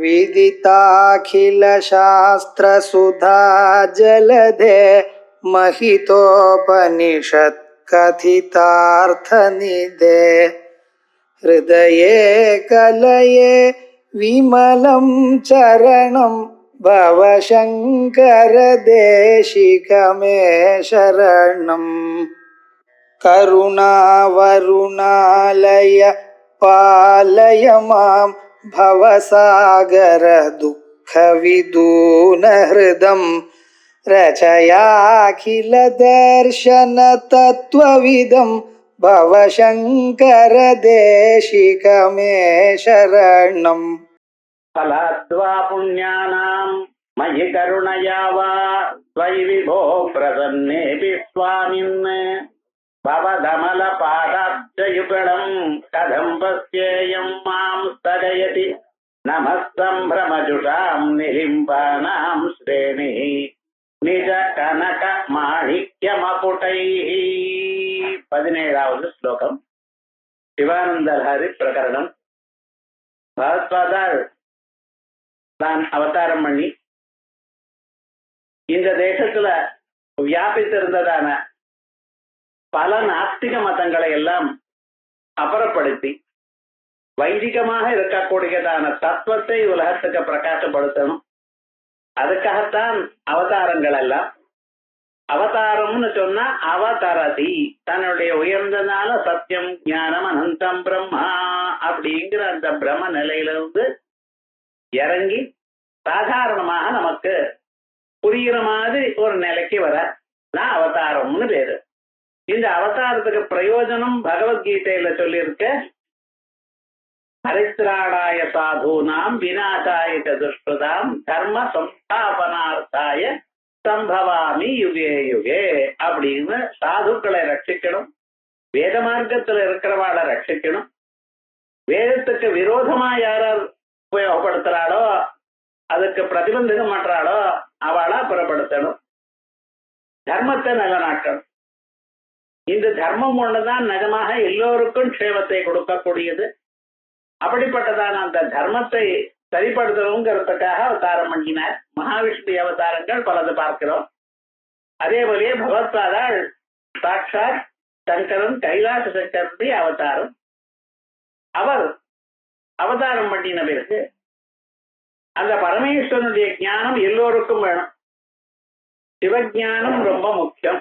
विदिताखिलशास्त्रसुधा जलधे महितोपनिषत् कथितार्थनिधे हृदये कलये विमलं चरणं भवशङ्कर देशिकमे शरणम् करुणावरुणालय पालय मां भवसागर दुःखविदूनहृदं रचयाखिल दर्शन तत्त्वविदं भवशङ्कर देशिकमे शरणम् फलाद्वा पुण्यानां मयि करुणया वा त्वयि विभो प्रसन्नेऽपि स्वामिन् भवदमलपादाब्जयुगलं कथं पश्येयं मां स्थगयति नमः सम्भ्रमजुषां निलिम्बानां श्रेणिः निज कनक माणिक्यमकुटैः 17வது ஸ்லோகம் சிவானந்தலஹரி பிரகரணம். பகவத்பாதால் தான் அவதாரம் பண்ணி இந்த தேசத்துல வியாபித்திருந்ததான பல நாஸ்திக மதங்களை எல்லாம் அப்புறப்படுத்தி வைதிகமாக இருக்கக்கூடியதான தத்துவத்தை உலகத்துக்கு பிரகாசப்படுத்தணும். அதுக்காகத்தான் அவதாரங்கள் எல்லாம். அவதாரம்னு சொன்னா அவதரதி, தன்னுடைய உயர்ந்ததான சத்தியம் ஞானம் அனந்தம் பிரம்மா அப்படிங்கிற அந்த பிரம்ம நிலையிலிருந்து இறங்கி சாதாரணமாக நமக்கு புரிகிற மாதிரி ஒரு நிலைக்கு வர நான் அவதாரம்னு பேரு. இந்த அவதாரத்துக்கு பிரயோஜனம் பகவத்கீதையில சொல்லியிருக்க, ஹரித்ராணாய சாதூனாம் விநாசாய துஷ்கிருதாம் தர்ம சம்ஸ்தாபனார்த்தாய சம்பவாமி யுகே யுகே அப்படின்னு சாதுக்களை ரட்சிக்கணும், வேத மார்க்கத்துல இருக்கிறவாளை ரட்சிக்கணும், வேதத்துக்கு விரோதமா யாரார் உபயோகப்படுத்துறாளோ அதுக்கு பிரதிபந்தகம் பண்றாளோ அவளா புறப்படுத்தணும், தர்மத்தை நிலநாட்டணும். இந்த தர்மம் ஒண்ணுதான் நிஜமாக எல்லோருக்கும் க்ஷேமத்தை கொடுக்கக்கூடியது. அப்படிப்பட்டதான அந்த தர்மத்தை சரிப்படுத்தணுங்கிறதுக்காக அவதாரம் பண்ணினார். மகாவிஷ்ணு அவதாரங்கள் பலது பார்க்கிறோம். அதே போலயே பகவத்பாதாள் சாட்சாத் சங்கரன் கைலாச சங்கரனுடைய அவதாரம். அவர் அவதாரம் பண்ணின பிறகு அந்த பரமேஸ்வரனுடைய ஞானம் எல்லோருக்கும் வேணும். சிவஞானம் ரொம்ப முக்கியம்,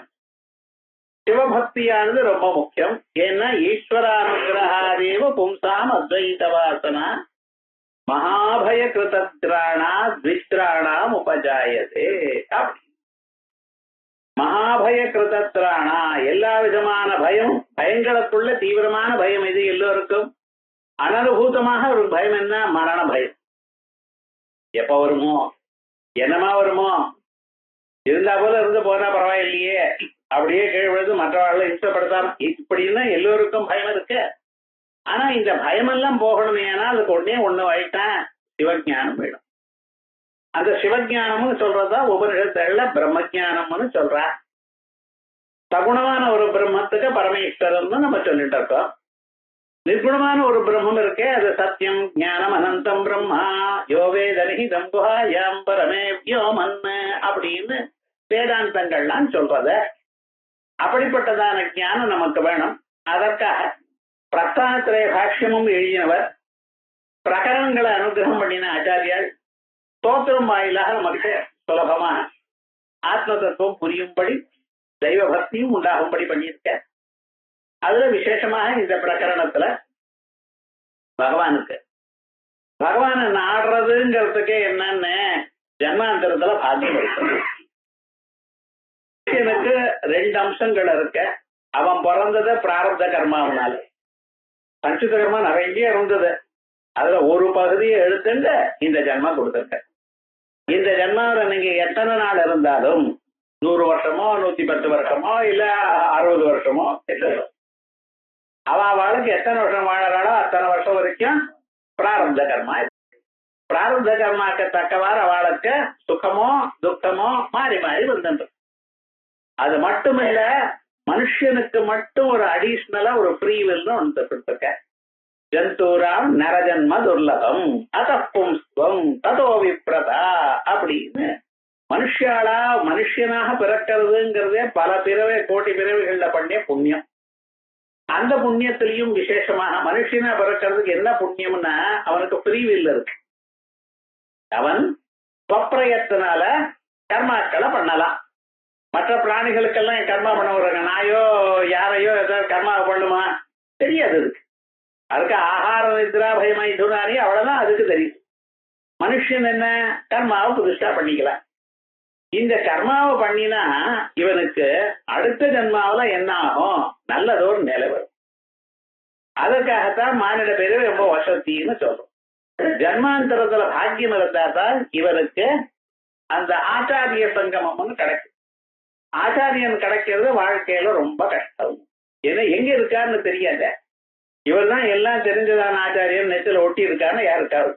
சிவபக்தியானது ரொம்ப முக்கியம். ஏன்னா ஈஸ்வரானுகிரகாதேவ பும்சாம் அத்வைத வாசனா மகாபய கிருதத்ராணா த்வித்ராணாம் உபஜாயதே. மகாபய கிருதத்ராணா, எல்லா விதமான பயம், பயங்களுக்குள்ள தீவிரமான பயம் இது எல்லோருக்கும். அனனுபூதமாக ஒரு பயம் என்ன? மரண பயம். எப்ப வருமோ, என்னமா வருமோ, இருந்தா போல இருந்து போனா பரவாயில்லையே, அப்படியே கீழ்விழுது மற்றவர்களை இஷ்டப்படுத்தாம, இப்படின்னா எல்லோருக்கும் பயம் இருக்கு. ஆனா இந்த பயமெல்லாம் போகணுமே, ஏன்னா அதுக்கு உடனே ஒண்ணு ஆயிட்டேன், சிவஞானம் வேணும். அந்த சிவஞானம்னு சொல்றதா உபனிஷத்துல பிரம்மஜானம்னு சொல்ற. சகுணமான ஒரு பிரம்மத்துக்கு பரமேஸ்வரன் நம்ம சொல்லிட்டு இருக்கோம். நிர்குணமான ஒரு பிரம்மம் இருக்கே, அது சத்தியம் ஞானம் அனந்தம் பிரம்மா யோவேதனிதம் குஹாயாம் பரமே வியோமன் அப்படின்னு வேதாந்தங்கள்லாம் சொல்றத. அப்படிப்பட்டதான ஞானம் நமக்கு வேணும். அதற்காக பிரஸ்தானத்திரைய பாஷ்யமும் எழுதினவர், பிரகரணங்களை அனுகிரகம் பண்ணின ஆச்சாரியால் ஸ்தோத்திரம் வாயிலாக நமக்கு சுலபமா ஆத்ம தத்துவம் புரியும்படி தெய்வ பக்தியும் உண்டாகும்படி பண்ணியிருக்க. அதுல விசேஷமாக இந்த பிரகரணத்துல பகவானை நாடுறதுங்கிறதுக்கே என்னன்னு ஜன்மாந்தரத்துல பாக்கியம் இருக்கு. எனக்கு 2 அம்சங்கள் இருக்க. அவன் பிறந்தது பிராரப்த கர்மாவனால. சஞ்சித கர்மா நிறைய இருந்தது, அதுல ஒரு பகுதியை எடுத்துட்டு இந்த ஜன்மா கொடுத்துருக்க. இந்த ஜன்மாவில் நீங்க எத்தனை நாள் இருந்தாலும் 100 வருஷமோ 110 வருஷமோ இல்ல 60 வருஷமோ, அவளுக்கு எத்தனை வருஷம் வாழறாளோ அத்தனை வருஷம் வரைக்கும் பிராரப்த கர்மா. பிராரப்த கர்மாக்கு தக்கவாறு அவளுக்கு சுகமோ துக்கமோ மாறி மாறி வந்துட்டு. அது மட்டும் இல்ல, மனுஷனுக்கு மட்டும் ஒரு அடிஷ்னலா ஒரு ஃப்ரீ வில்னு ஒன்று கொடுத்துருக்க. ஜந்தூராம் நரஜன்ம துர்லபம் அத பும்ஸ்வம் ததோ விப்ரதா அப்படின்னு மனுஷாளா மனுஷனாக பிறக்கிறதுங்கிறதே பல பிறவை கோடி பிறவைகள்ல பண்ணிய புண்ணியம். அந்த புண்ணியத்திலையும் விசேஷமாக மனுஷனா பிறக்கிறதுக்கு என்ன புண்ணியம்னா அவனுக்கு ஃப்ரீவில் இருக்கு. அவன் ஸ்வப்பிரயத்தினால கர்மாக்களை பண்ணலாம். மற்ற பிராணிகளுக்கெல்லாம் கர்மா பண்ண விடுறாங்க. நாயோ யாரையோ ஏதாவது கர்மா பண்ணுமா தெரியாது. அதுக்கு ஆகார நித்ரா பயமைதுனானி அவ்வளவுதான் அதுக்கு தெரியும். மனுஷன் என்ன கர்மாவை புதுசா பண்ணிக்கலாம். இந்த கர்மாவை பண்ணினா இவனுக்கு அடுத்த ஜன்மாவில என்ன ஆகும், நல்லதோர் நிலை வரும். அதற்காகத்தான் மானிட பேரு ரொம்ப வசத்தின்னு சொல்றோம். ஜன்மாந்தரத்துல பாக்கியம் இருந்தால்தான் இவருக்கு அந்த ஆச்சாரிய சங்கமம்னு கிடைக்கும். ஆச்சாரியன் கிடைக்கிறது வாழ்க்கையில ரொம்ப கஷ்டம். ஏன்னா எங்க இருக்காருன்னு தெரியாத. இவர் தான் எல்லாம் தெரிஞ்சதான ஆச்சாரியன் நெத்தில ஒட்டி இருக்கான்னு யாருக்காரு.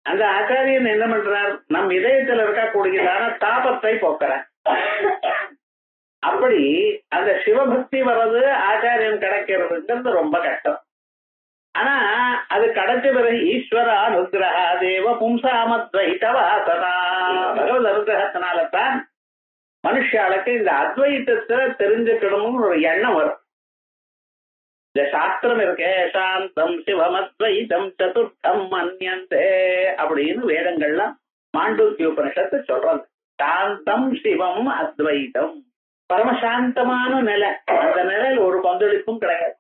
அந்த ஆச்சாரியன் என்ன பண்றார், நம் இதயத்துல இருக்கக்கூடியதான தாபத்தை போக்குறார். அப்படி அந்த சிவபக்தி வர்றது ஆச்சாரியன் கிடைக்கிறதுங்கிறது ரொம்ப கஷ்டம். ஆனா அது கிடைச்ச பிறகு ஈஸ்வர அனுகிரகா தேவ பும்சாமத்வைதவாசனா பகவத் அனுகிரகத்தினால்தான் மனுஷாளுக்கு இந்த அத்வைத்தத்தை தெரிஞ்சுக்கணும்னு ஒரு எண்ணம் வரும். இந்த சாஸ்திரம் இருக்கே, சாந்தம் சிவம் அத்வைதம் சதுர்த்தம் மன்யந்தே அப்படின்னு வேதங்கள்லாம் மாண்டூக்கிய உபனிஷத்து சொல்றாங்க. சாந்தம் சிவம் அத்வைதம் பரமசாந்தமான நிலை. அந்த நிலையில் ஒரு பங்களிப்பும் கிடையாது.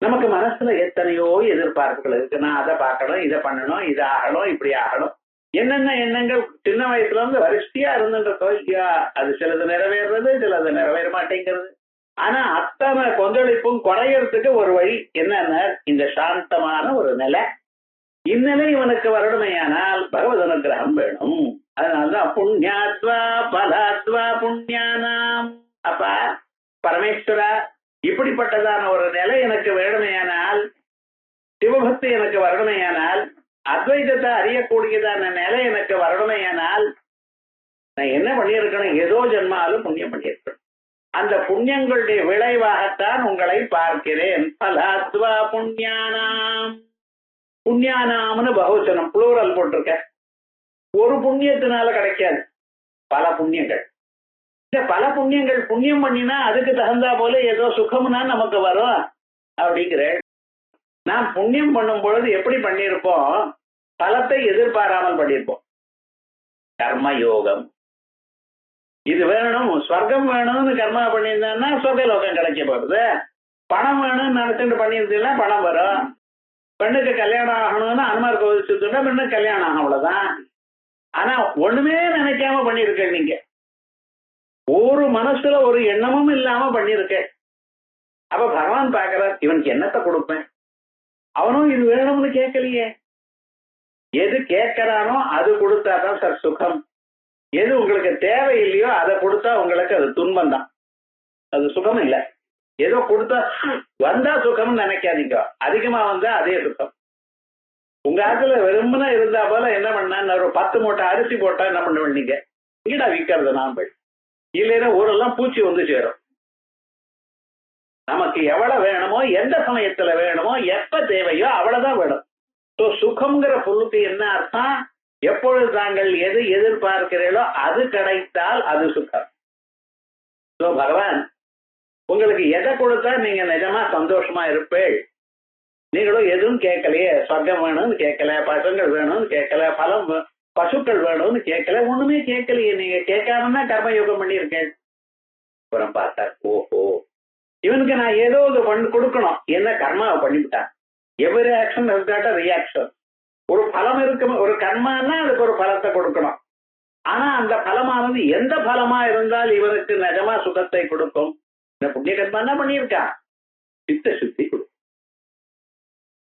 நமக்கு மனசுல எத்தனையோ எதிர்பார்ப்புகள் இருக்கு. நான் அதை பார்க்கணும், இதை பண்ணணும், இதை ஆகணும், இப்படி ஆகணும், என்னென்ன எண்ணங்கள் சின்ன வயசுல இருந்து வரிசையா இருந்துன்ற தோல்வியா அது சிலது நிறைவேறது, சிலது நிறைவேற மாட்டேங்கிறது. ஆனா அத்தனை கொந்தளிப்பும் குறையறதுக்கு ஒரு வழி என்னன்னா இந்த சாந்தமான ஒரு நிலை. இந்நிலை இவனுக்கு வரணுமையானால் பகவத் அனுகிரகம் வேணும். அதனாலதான் புண்ணியாத்வா பலாத்வா புண்ணியானாம். அப்ப பரமேஸ்வரா இப்படிப்பட்டதான ஒரு நிலை எனக்கு வேணுமையானால், சிவபக்தி எனக்கு வரணுமையானால், அத்வைதத்தை அறியக்கூடியதான நிலை எனக்கு வரணுமையானால் நான் என்ன பண்ணியிருக்கணும், ஏதோ ஜென்மாலும் புண்ணியம் பண்ணியிருக்கணும். அந்த புண்ணியங்களுடைய விளைவாகத்தான் உங்களை பார்க்கிறேன். பலாத்வா புண்ணியானாம். புண்ணியானாம்னு பகுவச்சனம் புளூரல் போட்டிருக்க. ஒரு புண்ணியத்தினால கிடைக்காது, பல புண்ணியங்கள். இந்த பல புண்ணியங்கள் புண்ணியம் பண்ணினா அதுக்கு தகுந்தா போல ஏதோ சுகம்னா நமக்கு வரும் அப்படிங்கிற. நாம் புண்ணியம் பண்ணும் பொழுது எப்படி பண்ணியிருப்போம், பலத்தை எதிர்பாராமல் பண்ணியிருப்போம். கர்மயோகம் இது வேணும், ஸ்வர்க்கம் வேணும்னு கர்மா பண்ணியிருந்தா சொர்க்கலோகம் கிடைக்க போகுது. பணம் வேணும்னு நினைச்சுட்டு பண்ணியிருந்தீங்கன்னா பணம் வரும். பெண்ணுக்கு கல்யாணம் ஆகணும்னு அனுமார் கோவில் சுத்தா பெண்ணுக்கு கல்யாணம் ஆகும், அவ்வளவுதான். ஆனா ஒண்ணுமே நினைக்காம பண்ணிருக்க. நீங்க ஒரு மனசுல ஒரு எண்ணமும் இல்லாம பண்ணிருக்க. அப்ப பகவான் பாக்குறார், இவனுக்கு என்னத்தை கொடுப்பேன், அவனும் இது வேணும்னு கேட்கலையே. எது கேட்கிறானோ அது கொடுத்தாதான் சார் சுகம். எது உங்களுக்கு தேவை இல்லையோ அதை கொடுத்தா உங்களுக்கு அது துன்பம் தான், அது சுகம் இல்லை. ஏதோ கொடுத்தா வந்தா சுகம்னு நினைக்காதீங்க, அதிகமா வந்தா அதே சுகம். உங்க ஆத்துல வெறுமனா இருந்தா போல என்ன பண்ண, ஒரு 10 மூட்டை அரிசி போட்டா என்ன பண்ண, நீங்க இங்கடா விற்கிறது நான் போய், இல்லைன்னா ஊரெல்லாம் பூச்சி வந்து சேரும். நமக்கு எவ்வளவு வேணுமோ, எந்த சமயத்துல வேணுமோ, எப்ப தேவையோ அவ்வளவுதான் வேணும். சுகம்ங்கிற பொருளுக்கு என்ன அர்த்தம், எப்பொழுது தாங்கள் எது எதிர்பார்க்கிறீர்களோ அது கிடைத்தால் அது சுகம். பகவான் உங்களுக்கு எதை கொடுத்தா நீங்க நிஜமா சந்தோஷமா இருப்பேள். நீங்களும் எதுவும் கேட்கலையே, சொர்க்கம் வேணும்னு கேட்கல, பசங்கள் வேணும்னு கேட்கல, பலம் பசுக்கள் வேணும்னு கேட்கல, ஒண்ணுமே கேட்கலையே. நீங்க கேட்காமன்னா கர்மயோகம் பண்ணியிருக்கேன். அப்புறம் பார்த்தா ஓஹோ இவனுக்கு நான் ஏதோ ஒரு கொடுக்கணும், என்ன கர்மாவை பண்ணிவிட்டான். Every action has got a reaction. ஒரு பலம் இருக்கு, ஒரு கர்மான்னா அதுக்கு ஒரு பலத்தை கொடுக்கணும். ஆனா அந்த பலமானது எந்த பலமா இருந்தால் இவனுக்கு நிஜமா சுகத்தை கொடுக்கும். இந்த புண்ணிய கர்மா என்ன பண்ணியிருக்கான், சித்த சுத்தி கொடுக்கும்.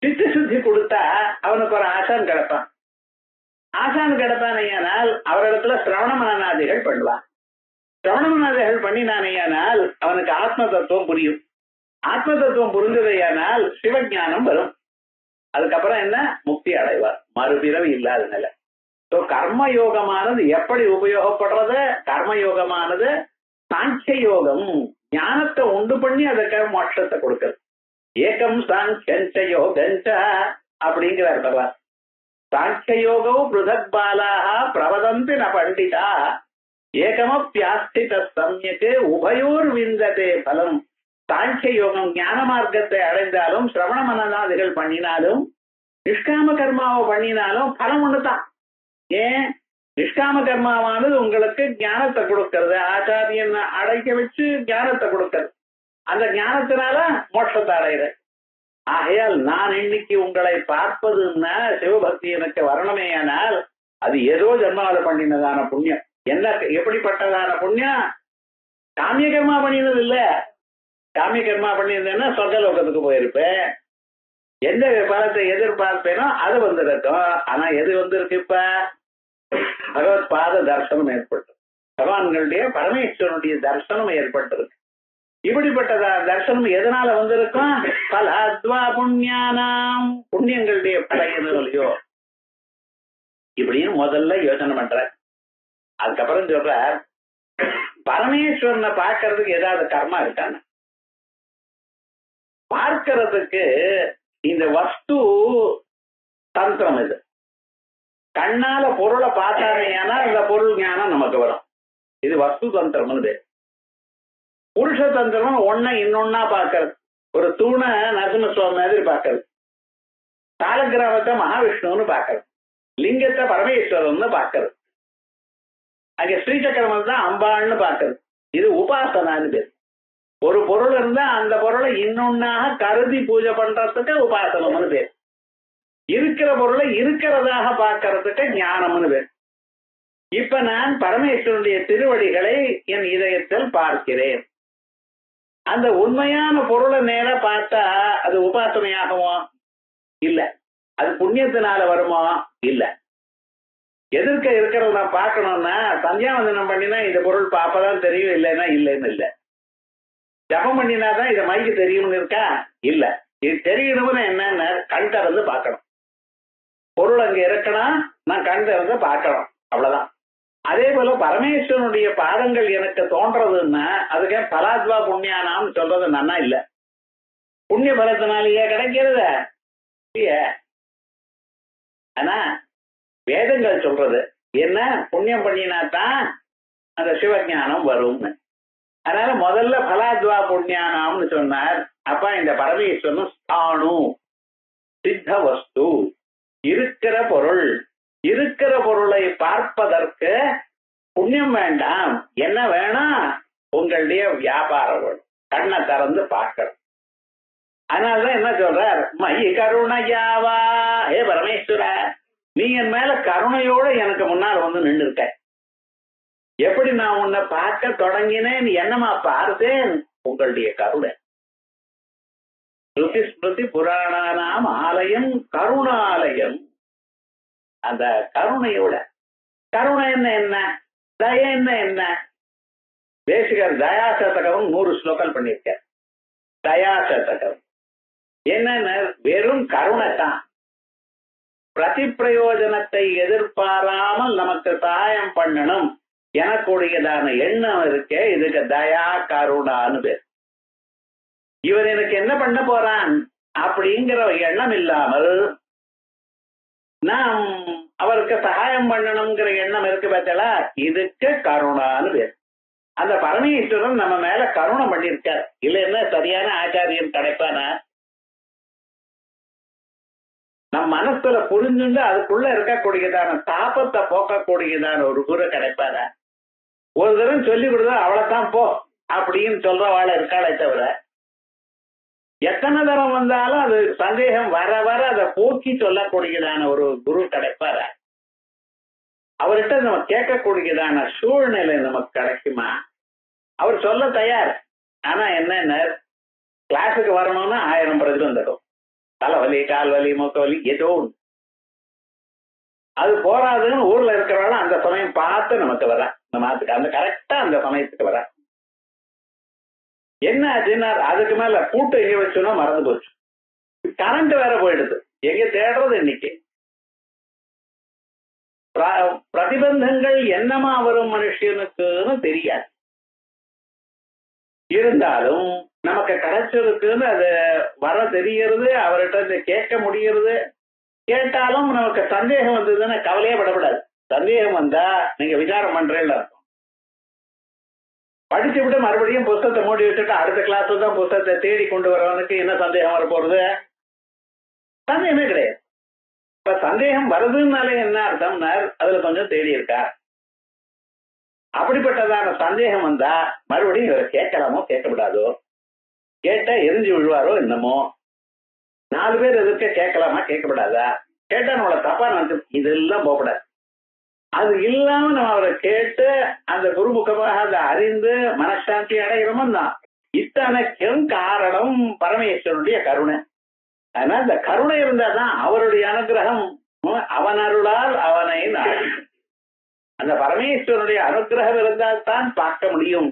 சித்த சுத்தி கொடுத்தா அவனுக்கு ஒரு ஆசான் கிடைப்பான். ஆசான் கிடைப்பானையானால் அவரிடத்துல சிரவண மனநாதிகள் பண்ணுவான். சிரவண மனநாதிகள் பண்ணினானையானால் அவனுக்கு ஆத்ம தத்துவம் புரியும். ஆத்ம தத்துவம் புரிஞ்சதையானால் சிவஞானம் வரும். அதுக்கப்புறம் என்ன, முக்தி அடைவார், மறுபிறவி இல்லாத நிலை. கர்மயோகமானது எப்படி உபயோகப்படுறது, கர்மயோகமானது சாங்கிய யோகம், ஞானத்தை உண்டு பண்ணி அதற்காக மோட்சத்தை கொடுக்கிறது. ஏகம் சாங்கியஞ்ச யோகஞ்ச அப்படிங்கிறார் பகவான். சாங்கிய யோகோ பிருதக் பாலாக பிரவதந்தி ந பண்டிதா ஏகமப்பியாஸ்தித சம்யக்கு உபயோர் விந்ததே பலம். சாங்கிய யோகம் ஞான மார்க்கத்தை அடைந்தாலும் சிரவண மனநாதிகள் பண்ணினாலும் நிஷ்காம கர்மாவை பண்ணினாலும் பலம் ஒண்ணுதான். ஏன்? நிஷ்காம கர்மாவானது உங்களுக்கு ஞானத்தை கொடுக்கிறது, ஆச்சாரியன் அடைக்க வச்சு ஞானத்தை கொடுக்கிறது, அந்த ஞானத்தினால மோட்சத்தை அடைகிற. ஆகையால் நான் இன்னைக்கு உங்களை பார்ப்பதுன்னா சிவபக்தி எனக்கு வரணுமேயானால் அது ஏதோ ஜென்மாவில பண்ணினதான புண்ணியம். என்ன எப்படிப்பட்டதான புண்ணியம்? காமிய கர்மா பண்ணினது இல்ல. காமிய கர்மா பண்ணியிருந்தேன்னா சொர்க்கலோகத்துக்கு போயிருப்பேன், எந்த பலத்தை எதிர்பார்ப்பேனோ அது வந்திருக்கும். ஆனா எது வந்திருக்கு? இப்ப பகவத் பாத தர்சனம் ஏற்பட்டு, பகவான்களுடைய பரமேஸ்வரனுடைய தர்சனம் ஏற்பட்டிருக்கு. இப்படிப்பட்ட தர்சனம் எதனால வந்திருக்கும்? பலாத்வா புண்ணியானாம், புண்ணியங்களுடைய படையலையோ இப்படின்னு முதல்ல யோசனை பண்ற. அதுக்கப்புறம் சொல்ற பரமேஸ்வரனை பார்க்கறதுக்கு ஏதாவது கர்மா இருக்கான்னு பார்க்கறதுக்கு. இந்த வஸ்து தந்திரம் இது. கண்ணால பொருளை பார்த்தானேனா இந்த பொருள் ஞானம் நமக்கு வரும். இது வஸ்து தந்திரம்னு பேர். புருஷ தந்திரம் ஒன்ன இன்னொன்னா பார்க்கறது. ஒரு தூணை நரசிம்மசுவாமி மாதிரி பார்க்கறது, சாலக்கிராமத்தை மகாவிஷ்ணுன்னு பார்க்கறது, லிங்கத்தை பரமேஸ்வரம்னு பார்க்கறது, அங்க ஸ்ரீசக்கரமத்தை தான் அம்பாள்னு பார்க்கறது. இது உபாசனான்னு பேர். ஒரு பொருள் இருந்தா அந்த பொருளை இன்னொன்னாக கருதி பூஜை பண்றதுக்கு உபாசனம்னு பேர். இருக்கிற பொருளை இருக்கிறதாக பார்க்கறதுக்கு ஞானம்னு பேர். இப்ப நான் பரமேஸ்வரனுடைய திருவடிகளை என் இதயத்தில் பார்க்கிறேன். அந்த உண்மையான பொருளை நேர பார்த்தா அது உபாசனையாகுமோ? இல்ல. அது புண்ணியத்தினால வருமோ? இல்ல. எதிர்க்க இருக்கிறத நான் பார்க்கணும்னா சந்தியாவந்தனம் பண்ணினா இந்த பொருள் அப்பதான் தெரியும், இல்லைன்னா இல்லைன்னு இல்லை. ஜபம் பண்ணினாதான் இதை மைக்கு தெரியும்னு இருக்கா? இல்ல. இது தெரியணும்னு என்னன்னு கண் திறந்து பார்க்கணும். பொருள் அங்க இருக்கணும், நான் கண் திறந்து பார்க்கணும், அவ்வளவுதான். அதே போல பரமேஸ்வரனுடைய பாதங்கள் எனக்கு தோன்றதுன்னா அதுக்கு பலாத்வா புண்ணியானான்னு சொல்றது நன்னா இல்ல. புண்ணிய பலத்தினாலேயே கிடைக்கிறது இல்லையே. ஆனா வேதங்கள் சொல்றது என்ன? புண்ணியம் பண்ணினாத்தான் அந்த சிவஞானம் வரும்னு. அதனால முதல்ல பலாத்வா புண்ணியானாம்னு சொன்னார். அப்ப இந்த பரமேஸ்வரன் ஸ்தானு சித்த வஸ்து, இருக்கிற பொருள். இருக்கிற பொருளை பார்ப்பதற்கு புண்ணியம் வேண்டாம். என்ன வேணும்? உங்களுடைய வியாபாரம் வேணும். கண்ணை திறந்து பார்க்கணும். அதனாலதான் என்ன சொல்றார்? மயி கருணையாவா, ஏ பரமேஸ்வர, நீ என் மேல கருணையோட எனக்கு முன்னால் வந்து நின்று இருக்க. எப்படி நான் உன்னை பார்க்க தொடங்கினேன், என்னமா பார்த்தேன்? உங்களுடைய கருணை. ஸ்ருதி ஸ்மிருதி புராணானாம் ஆலயம் கருணாலயம். அந்த கருணையோட, கருணை என்ன, தய என்ன? தேசிகர் தயாசதகம் 100 ஸ்லோகம் பண்ணியிருக்க. தயாசதகம் என்னன்னு வெறும் கருணை தான். பிரதி பிரயோஜனத்தை எதிர்பாராமல் நமக்கு சகாயம் பண்ணணும் எனக்குடையதான எண்ணம் இருக்கே, இதுக்கு தயா கருணான்னு பேர். இவர் எனக்கு என்ன பண்ண போறான் அப்படிங்கிற எண்ணம் இல்லாமல் நாம் அவருக்கு சகாயம் பண்ணணுங்கிற எண்ணம் இருக்கு பார்த்தா, இதுக்கு கருணான்னு பேர். அந்த பரமேஸ்வரன் நம்ம மேல கருணை பண்ணியிருக்கார். இல்லைன்னா சரியான ஆச்சாரியன் கிடைப்பானா? நம் மனசுல புரிஞ்சுண்டு அதுக்குள்ள இருக்கக்கூடியதான தாபத்தை போக்கக்கூடியதான ஒரு குரு கிடைப்பாரா? ஒரு தரம் சொல்லி கொடுத்தா அவ்வளவுதான் போ அப்படின்னு சொல்றவாழ இருக்காளே தவிர, எத்தனை தரம் வந்தாலும் அது சந்தேகம் வர வர அதை போக்கி சொல்லக்கூடியதான ஒரு குரு கிடைப்பாரா? அவர்கிட்ட நம்ம கேட்கக்கூடியதான சூழ்நிலை நமக்கு கிடைக்குமா? அவர் சொல்ல தயார். ஆனா என்ன, கிளாஸுக்கு வரணும்னா 1000 பிரதிபந்தகம், தலைவலி, கால்வலி, மூக்கவலி, ஏதோ அது போராதுன்னு ஊர்ல இருக்கிறவங்க அந்த சமயம் பார்த்து நமக்கு வர, நம்ம அந்த கரெக்டா அந்த சமயத்துக்கு வர. என்ன ஆச்சுன்னா அதுக்கு மேல கூட்டு எங்க வச்சோன்னா மறந்து போச்சு. கரண்ட் வேற போயிடுது, எங்க தேடுறது இன்னைக்கு. பிரதிபந்தங்கள் என்னமா வரும் மனுஷனுக்குன்னு தெரியாது. இருந்தாலும் நமக்கு கிடைச்சிருக்குன்னு அது வர தெரியறது, அவர்கிட்ட கேட்க முடியறது. கேட்டாலும் நமக்கு சந்தேகம் வந்ததுன்னா கவலையே படப்படாது. சந்தேகம் வந்தா நீங்க விசாரம் பண்றேன்னு அர்த்தம். படிச்சு விட்டு மறுபடியும் புத்தகத்தை மூடி விட்டுட்டு அடுத்த கிளாஸ்ல தான் புத்தகத்தை தேடி கொண்டு வரவனுக்கு என்ன சந்தேகம் வர போறது? சந்தேகமே கிடையாது. இப்ப சந்தேகம் வருதுன்னாலே என்ன அர்த்தம்னா அதுல கொஞ்சம் தேடி இருக்கா. அப்படிப்பட்டதான சந்தேகம் வந்தா மறுபடியும் இவரை கேட்கலாமோ கேட்கக்கூடாதோ, கேட்டா எரிஞ்சு விழுவாரோ என்னமோ, 4 பேர் எதிர்க்க கேட்கலாமா கேட்கப்படாதா, கேட்டா நம்மள தப்பா நினைச்சு இதெல்லாம் போகக்கூடாது. அது இல்லாம நம்ம அவரை கேட்டு அந்த குருமுகமாக அதை அறிந்து மனசாந்தி அடைகிறோமோ தான். இத்தனைக்கும் காரணம் பரமேஸ்வரனுடைய கருணை. அதனால இந்த கருணை இருந்தாதான் அவருடைய அனுகிரகம். அவன் அருளால் அவனை நாடி, அந்த பரமேஸ்வரனுடைய அனுகிரகம் இருந்தால் தான் பார்க்க முடியும்.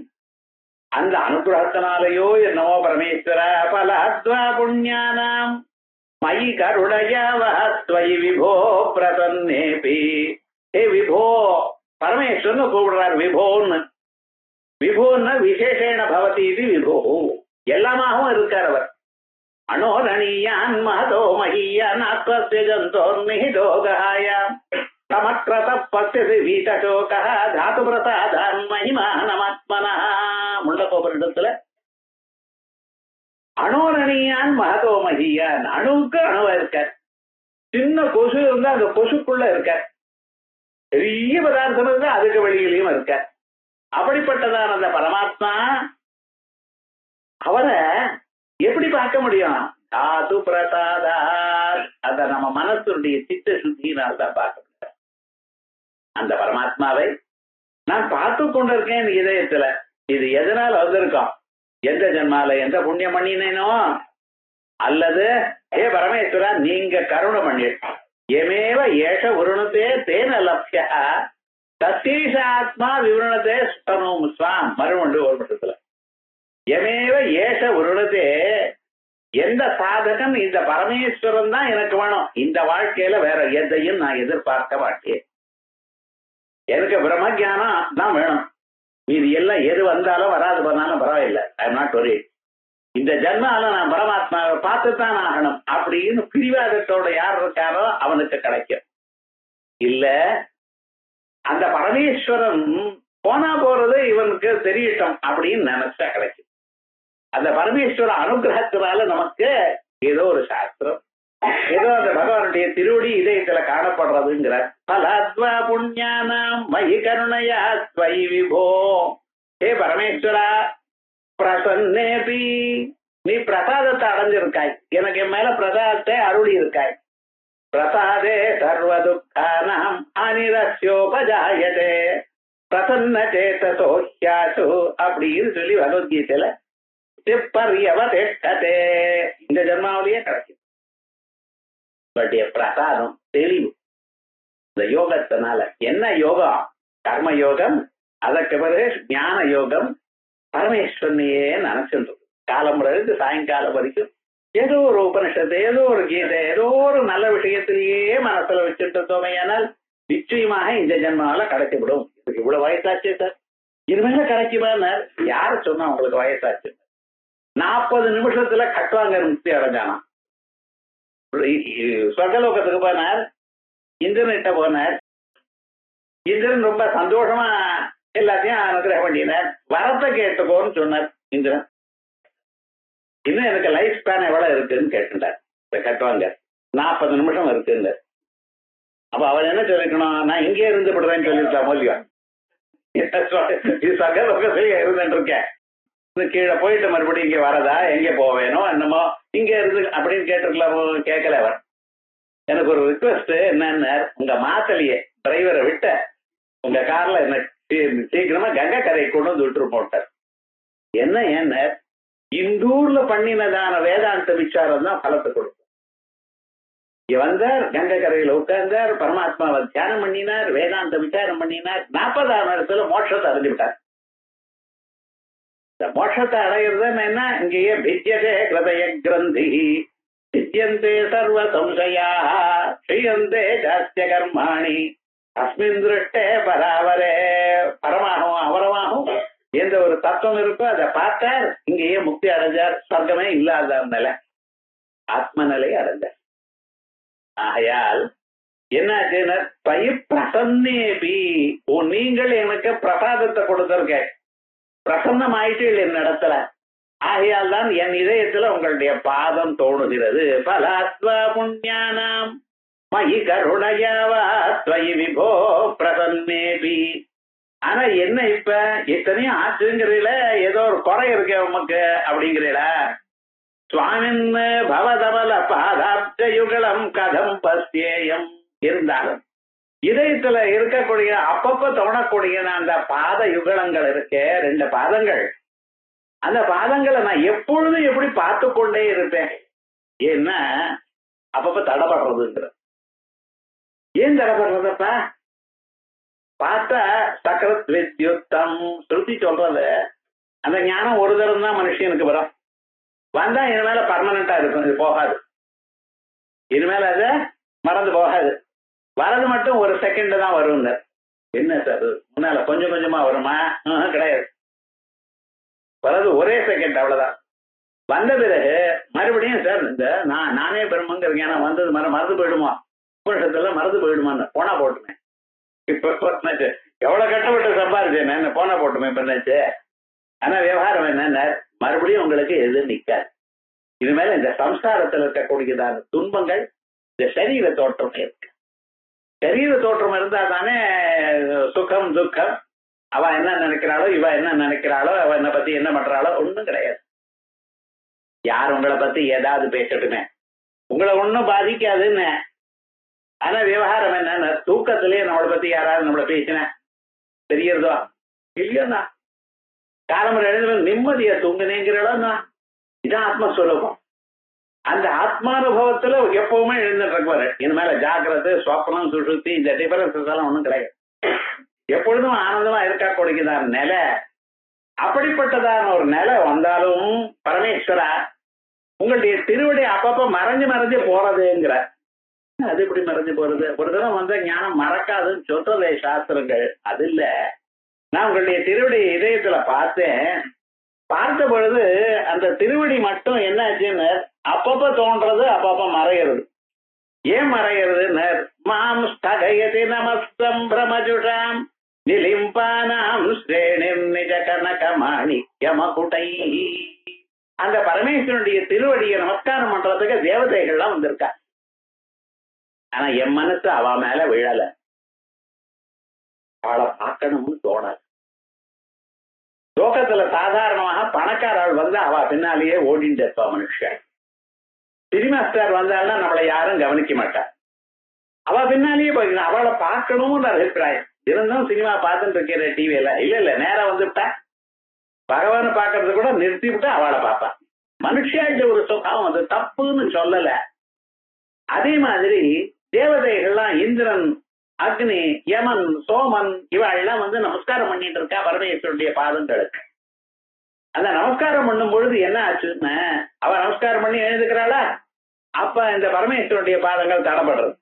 அந்த அனுகிரகத்தினாலேயோ என்னவோ பரமேஸ்வர பலத்வா புண்ணியானாம் மயி கருணையவஹத்வயி விபோ பிரசன்னேபி. ஹே விபோ, பரமேஸ்வரன் கூப்பிடுறார் விபோன்னு. விபோன்னு விசேஷேன பவதி இது விபோ, எல்லாமாகவும் இருக்கார் அவர். அனோரணீயான் மகதோ மஹீயான் ஆத்மஸ்யஜந்தோர்நிஹிதோகாயாம் சமக்ரத பஸ்யதி வீதசோகः தாது பிரசாதான் மகிமானமாத்மனः. முண்டகோபனிடத்துல அனோரணீயான் மகதோ மஹீயான், அணுவுக்கு அணுவா இருக்கார். சின்ன கொசு இருந்தா அந்த கொசுக்குள்ள இருக்கார். பெரிய பதார்த்தம் இருந்தா அதுக்கு வெளியிலையும் இருக்கார். அப்படிப்பட்டதான அந்த பரமாத்மா அவரை எப்படி பார்க்க முடியும்? தாது பிரசாதா, அத நம்ம மனசுடைய சித்த சுத்தியினால் தான் பார்க்க முடியும். அந்த பரமாத்மாவை நான் பார்த்து கொண்டிருக்கேன் இதயத்துல. இது எதனால வந்திருக்கோம்? எந்த ஜென்மால எந்த புண்ணியம் பண்ணினேனோ, அல்லது ஏ பரமேஸ்வரா நீங்க கருணை பண்ணிருக்கோம். எமேவ ஏஷ உருணத்தே தேன லப்யா தத்தீஷ ஆத்மா விவரணத்தே சுத்தனும் ஸ்வாம். மறுமொன்று ஒரு பட்சத்துல எமேவ ஏஷ உருணத்தே, எந்த சாதகன் இந்த பரமேஸ்வரன் தான் எனக்கு வேணும். இந்த வாழ்க்கையில வேற எதையும் நான் எதிர்பார்க்க மாட்டேன். எனக்கு பிரம்ம ஜானம் தான் வேணும். இது எல்லாம் எது வந்தாலும் வராது பண்ணாலும் பரவாயில்லை, ஐ எம் நாட் வரிட். இந்த ஜன்மால நான் பரமாத்மாவை பார்த்துத்தான் ஆகணும் அப்படின்னு பிடிவாதத்தோட யார் இருக்காரோ அவனுக்கு கிடைக்கும். இல்ல அந்த பரமேஸ்வரன் போனா போறது இவனுக்கு தெரியட்டும் அப்படின்னு நினைச்சா கிடைக்கும். அந்த பரமேஸ்வர அனுகிரகத்தினால நமக்கு ஏதோ ஒரு சாஸ்திரம், ஏதோ அந்த பகவானுடைய திருவடி இதயத்துல காணப்படுறதுங்கிற. பலத்வா புண்ணியானாம் மயி கருணையா ஸ்வயி விபோ. ஹே பரமேஸ்வரா பிரசன்னேபி, நீ பிரசாதத்தை அடைஞ்சிருக்காய், எனக்கு என் மேல பிரசாதத்தை அருளி இருக்காய். பிரசாதே சர்வ துக்கானாம் அனிரஸ்யோபஜாயதே பிரசன்ன சேதசோ ஹ்யாசு அப்படின்னு சொல்லி பகவத்கீதையில திப்பர்யவதேஷ்டதே இந்த ஜென்மாவிலேயே கிடைக்கும். பட் பிரசாதம் தெளிவு இந்த யோகத்தினால. என்ன யோகம்? கர்ம யோகம். அதற்கு பிறகு ஞான யோகம். பரமேஸ்வரனையே நினைச்சுட்டு காலமுறைக்கு சாயங்காலம் வரைக்கும் ஏதோ ஒரு உபனிஷத்து, ஏதோ ஒரு கீதை, ஏதோ ஒரு நல்ல விஷயத்திலேயே மனசுல வச்சுட்டு இருந்தோமையானால் நிச்சயமாக இந்த ஜென்மாவில கிடைக்கப்படும். இதுக்கு இவ்வளவு வயசாச்சு சார், இனிமேல கிடைக்குமா? யாரு சொன்னா உங்களுக்கு வயசாச்சு? 40 நிமிஷத்துல கட்டுவாங்க முக்தி அடைஞ்சானா. சொர்க்கலோகத்துக்கு போனார், இந்திரன்கிட்ட போனார். இந்திரன் ரொம்ப சந்தோஷமா எல்லாத்தையும் அனுகிரகம் பண்ணினார். வரத்தை கேட்டுக்கோன்னு சொன்னார் இந்திரன். இன்னும் எனக்கு லைஃப் ஸ்பேன் எவ்வளவு இருக்குன்னு கேட்டுட்டார். கட்டுவாங்க 40 நிமிஷம் இருக்குங்க. அப்ப அவர் என்ன சொல்லிக்கணும்? நான் இங்கே இருந்து விடுறேன்னு சொல்லிருக்கா மொழியா? இது சகலோகத்திலேயே இருந்துட்டு இருக்கேன், கீழே போயிட்டு மறுபடியும் இங்க வரதா, எங்க போவேனோ என்னமோ இங்க இருந்து அப்படின்னு கேட்டுருக்கலாமோ? கேட்கல அவர். எனக்கு ஒரு ரிக்வெஸ்ட் என்னன்னு, உங்க மாத்தலையே டிரைவரை விட்ட உங்க கார்ல என்ன சீக்கிரமா கங்கை கரையை கொண்டு வந்து விட்டுரு போட்டார். என்ன என்ன இந்த ஊர்ல பண்ணினதான வேதாந்த விசாரம் தான் பலத்தை கொடுக்கும். வந்தார், கங்கை கரையில உட்கார்ந்தார், பரமாத்மாவை தியானம் பண்ணினார், வேதாந்த விசாரம் பண்ணினார். 40ஆம் இடத்துல மோட்சத்தை அடைஞ்சு விட்டார். இந்த மோட்சத்தை அடையிறது என்ன? இங்கேயே பித்யதே ஹிருதய கிரந்தி சித்தியந்தே சர்வ சம்சயா ஸ்ரீயந்தே ஜாஸ்திய கர்மாணி அஸ்மின் திருஷ்டே பராவரே. பரமாகவும் அவரமாகவும் எந்த ஒரு தத்துவம் இருக்கோ அதை பார்த்தார், இங்கேயே முக்தி அடைஞ்சார், சொர்க்கமே இல்லாத நிலை, ஆத்ம நிலை அடைஞ்சார். ஆகையால் என்ன பயிர் பிரசன்னேபி, நீங்கள் எனக்கு பிரசாதத்தை கொடுத்திருக்க, பிரசன்னம் ஆயிட்டு என்னிடத்துல, ஆகையால் தான் என் இதயத்துல உங்களுடைய பாதம் தோணுகிறது. பலாத்வா புண்ணியானாம் மயி கருணையாவா துவயி விபோ பிரசன்னேபி. ஆனா என்ன இப்ப இத்தனையும் ஆச்சுங்கிறீல, ஏதோ ஒரு குறை இருக்கு உமக்கு அப்படிங்கிறீல. சுவாமின் பவதமல பாதாப்த யுகலம் கதம் பஸ்யேயம். இருந்தாலும் இதயத்துல இருக்கக்கூடிய அப்பப்ப தோணக்கூடிய அந்த பாத யுகலங்கள் இருக்கே, 2 பாதங்கள், அந்த பாதங்களை நான் எப்பொழுதும் எப்படி பார்த்து கொண்டே இருப்பேன். ஏன்னா அப்பப்ப தடப்படுறதுங்கிற. ஏன் தடப்படுறதப்பா? பார்த்தா சக்கரத் வித்யுத்தம் ஸ்ருதி சொல்றது, அந்த ஞானம் ஒரு தரம் தான் மனுஷனுக்கு வரும். வந்தா இனிமேல பர்மனண்டா இருக்கும், இது போகாது, இனிமேல அது மறந்து போகாது. வரது மட்டும் ஒரு செகண்ட் தான் வரும். என்ன சார் முன்னால கொஞ்சம் கொஞ்சமா வருமா? கிடையாது, வரது ஒரே செகண்ட், அவ்வளவுதான். வந்த பிறகு மறுபடியும் சார் இந்த நானே பிரம்மங்கிற ஞானம் வந்தது மறந்து போயிடுமா, உபனிஷத்துல மறந்து போயிடுமான்னு போனா போட்டுமே. இப்ப எவ்வளவு கட்டப்பட்டு சம்பாதிச்சேன் என்ன, போனா போட்டுமே பண்ணாச்சு. ஆனா விவகாரம் என்ன, மறுபடியும் உங்களுக்கு எது நிக்காது. இனிமேல இந்த சம்சாரத்தில் இருக்கக்கூடியதான துன்பங்கள் இந்த சரீர தோற்றம் இருக்கு. சரீர தோற்றம் இருந்தா தானே சுகம் துக்கம். அவ என்ன நினைக்கிறாளோ, இவ என்ன நினைக்கிறாளோ, அவ என்னை பத்தி என்ன பண்றாளோ ஒண்ணும் கிடையாது. யார் உங்களை பத்தி ஏதாவது பேசட்டுமே, உங்களை ஒன்னும் பாதிக்காதுன்னு. ஆனா விவகாரம் என்ன, தூக்கத்திலேயே நம்மளை பத்தி யாராவது நம்மளை பேசின தெரியறதோ இல்லையோண்ணா, காலம்பரம் எழுந்து நிம்மதியா தூங்குனேங்கிறோம்னா, இதான் ஆத்மஸ்வரூபம். அந்த ஆத்மானுபவத்துல எப்பவுமே எழுந்துட்டு இருக்குவாரு. இனிமேல ஜாக்கிரதை, சொப்னம், சுசுத்தி, இந்த டிஃபரன்சஸ் எல்லாம் ஒண்ணும் கிடையாது. எப்பொழுதும் ஆனந்தமா இருக்கக்கூடியதான நிலை, அப்படிப்பட்டதான ஒரு நிலை வந்தாலும் பரமேஸ்வரா உங்களுடைய திருவடி அப்பப்ப மறைஞ்சு மறைஞ்சு போறதுங்கிற. அது எப்படி மறைஞ்சு போறது? ஒரு தடவை வந்த ஞானம் மறக்காதுன்னு சொல்றதே சாஸ்திரங்கள். அது இல்ல, நான் உங்களுடைய திருவடி இதயத்துல பார்த்தேன். பார்த்த பொழுது அந்த திருவடி மட்டும் என்ன ஆச்சுன்னு அப்பப்ப தோன்றது, அப்பப்ப மறைகிறது. ஏன் மறைகிறது? மாம் ஸ்தகயதி நமஸ்தம் பிரமஜுஷாம் நிலிம்பானாம் ஸ்ரேணிம் நிஜ கனக மாணிக்யமகுடை. அந்த பரமேஸ்வரனுடைய திருவடியை நமஸ்காரம் பண்றதுக்கு தேவதைகள்லாம் வந்திருக்கா. ஆனா என் மனசு அவ மேல விழல, அவளை பார்க்கணும்னு தோணாது. லோகத்துல சாதாரணமாக பணக்காராள் வந்து அவ பின்னாலேயே ஓடிட்டு இருப்பா மனுஷன். சினிமா ஸ்டார் வந்தாள்னா நம்மளை யாரும் கவனிக்க மாட்டா, அவ பின்னாலேயே போய் அவளை பார்க்கணும்னு அபிப்பிராயம். இருந்தும் சினிமா பார்த்துட்டு இருக்கிற டிவியில இல்ல நேரம் வந்துவிட்டா பகவானை பார்க்கறது கூட நிறுத்தி விட்டு அவளை பார்ப்பா. மனுஷாட்ட ஒரு சுகம், அது தப்புன்னு சொல்லல. அதே மாதிரி தேவதைகள்லாம் இந்திரன், அக்னி, யமன், சோமன் இவெல்லாம் வந்து நமஸ்காரம் பண்ணிட்டு இருக்கா பரமேஸ்வருடைய பாதங்களுக்கு. அந்த நமஸ்காரம் பண்ணும் பொழுது என்ன ஆச்சுன்னு, அவ நமஸ்காரம் பண்ணி எழுதுக்கிறாளா, அப்ப இந்த பரமேஸ்வருடைய பாதங்கள் தடப்படுறது.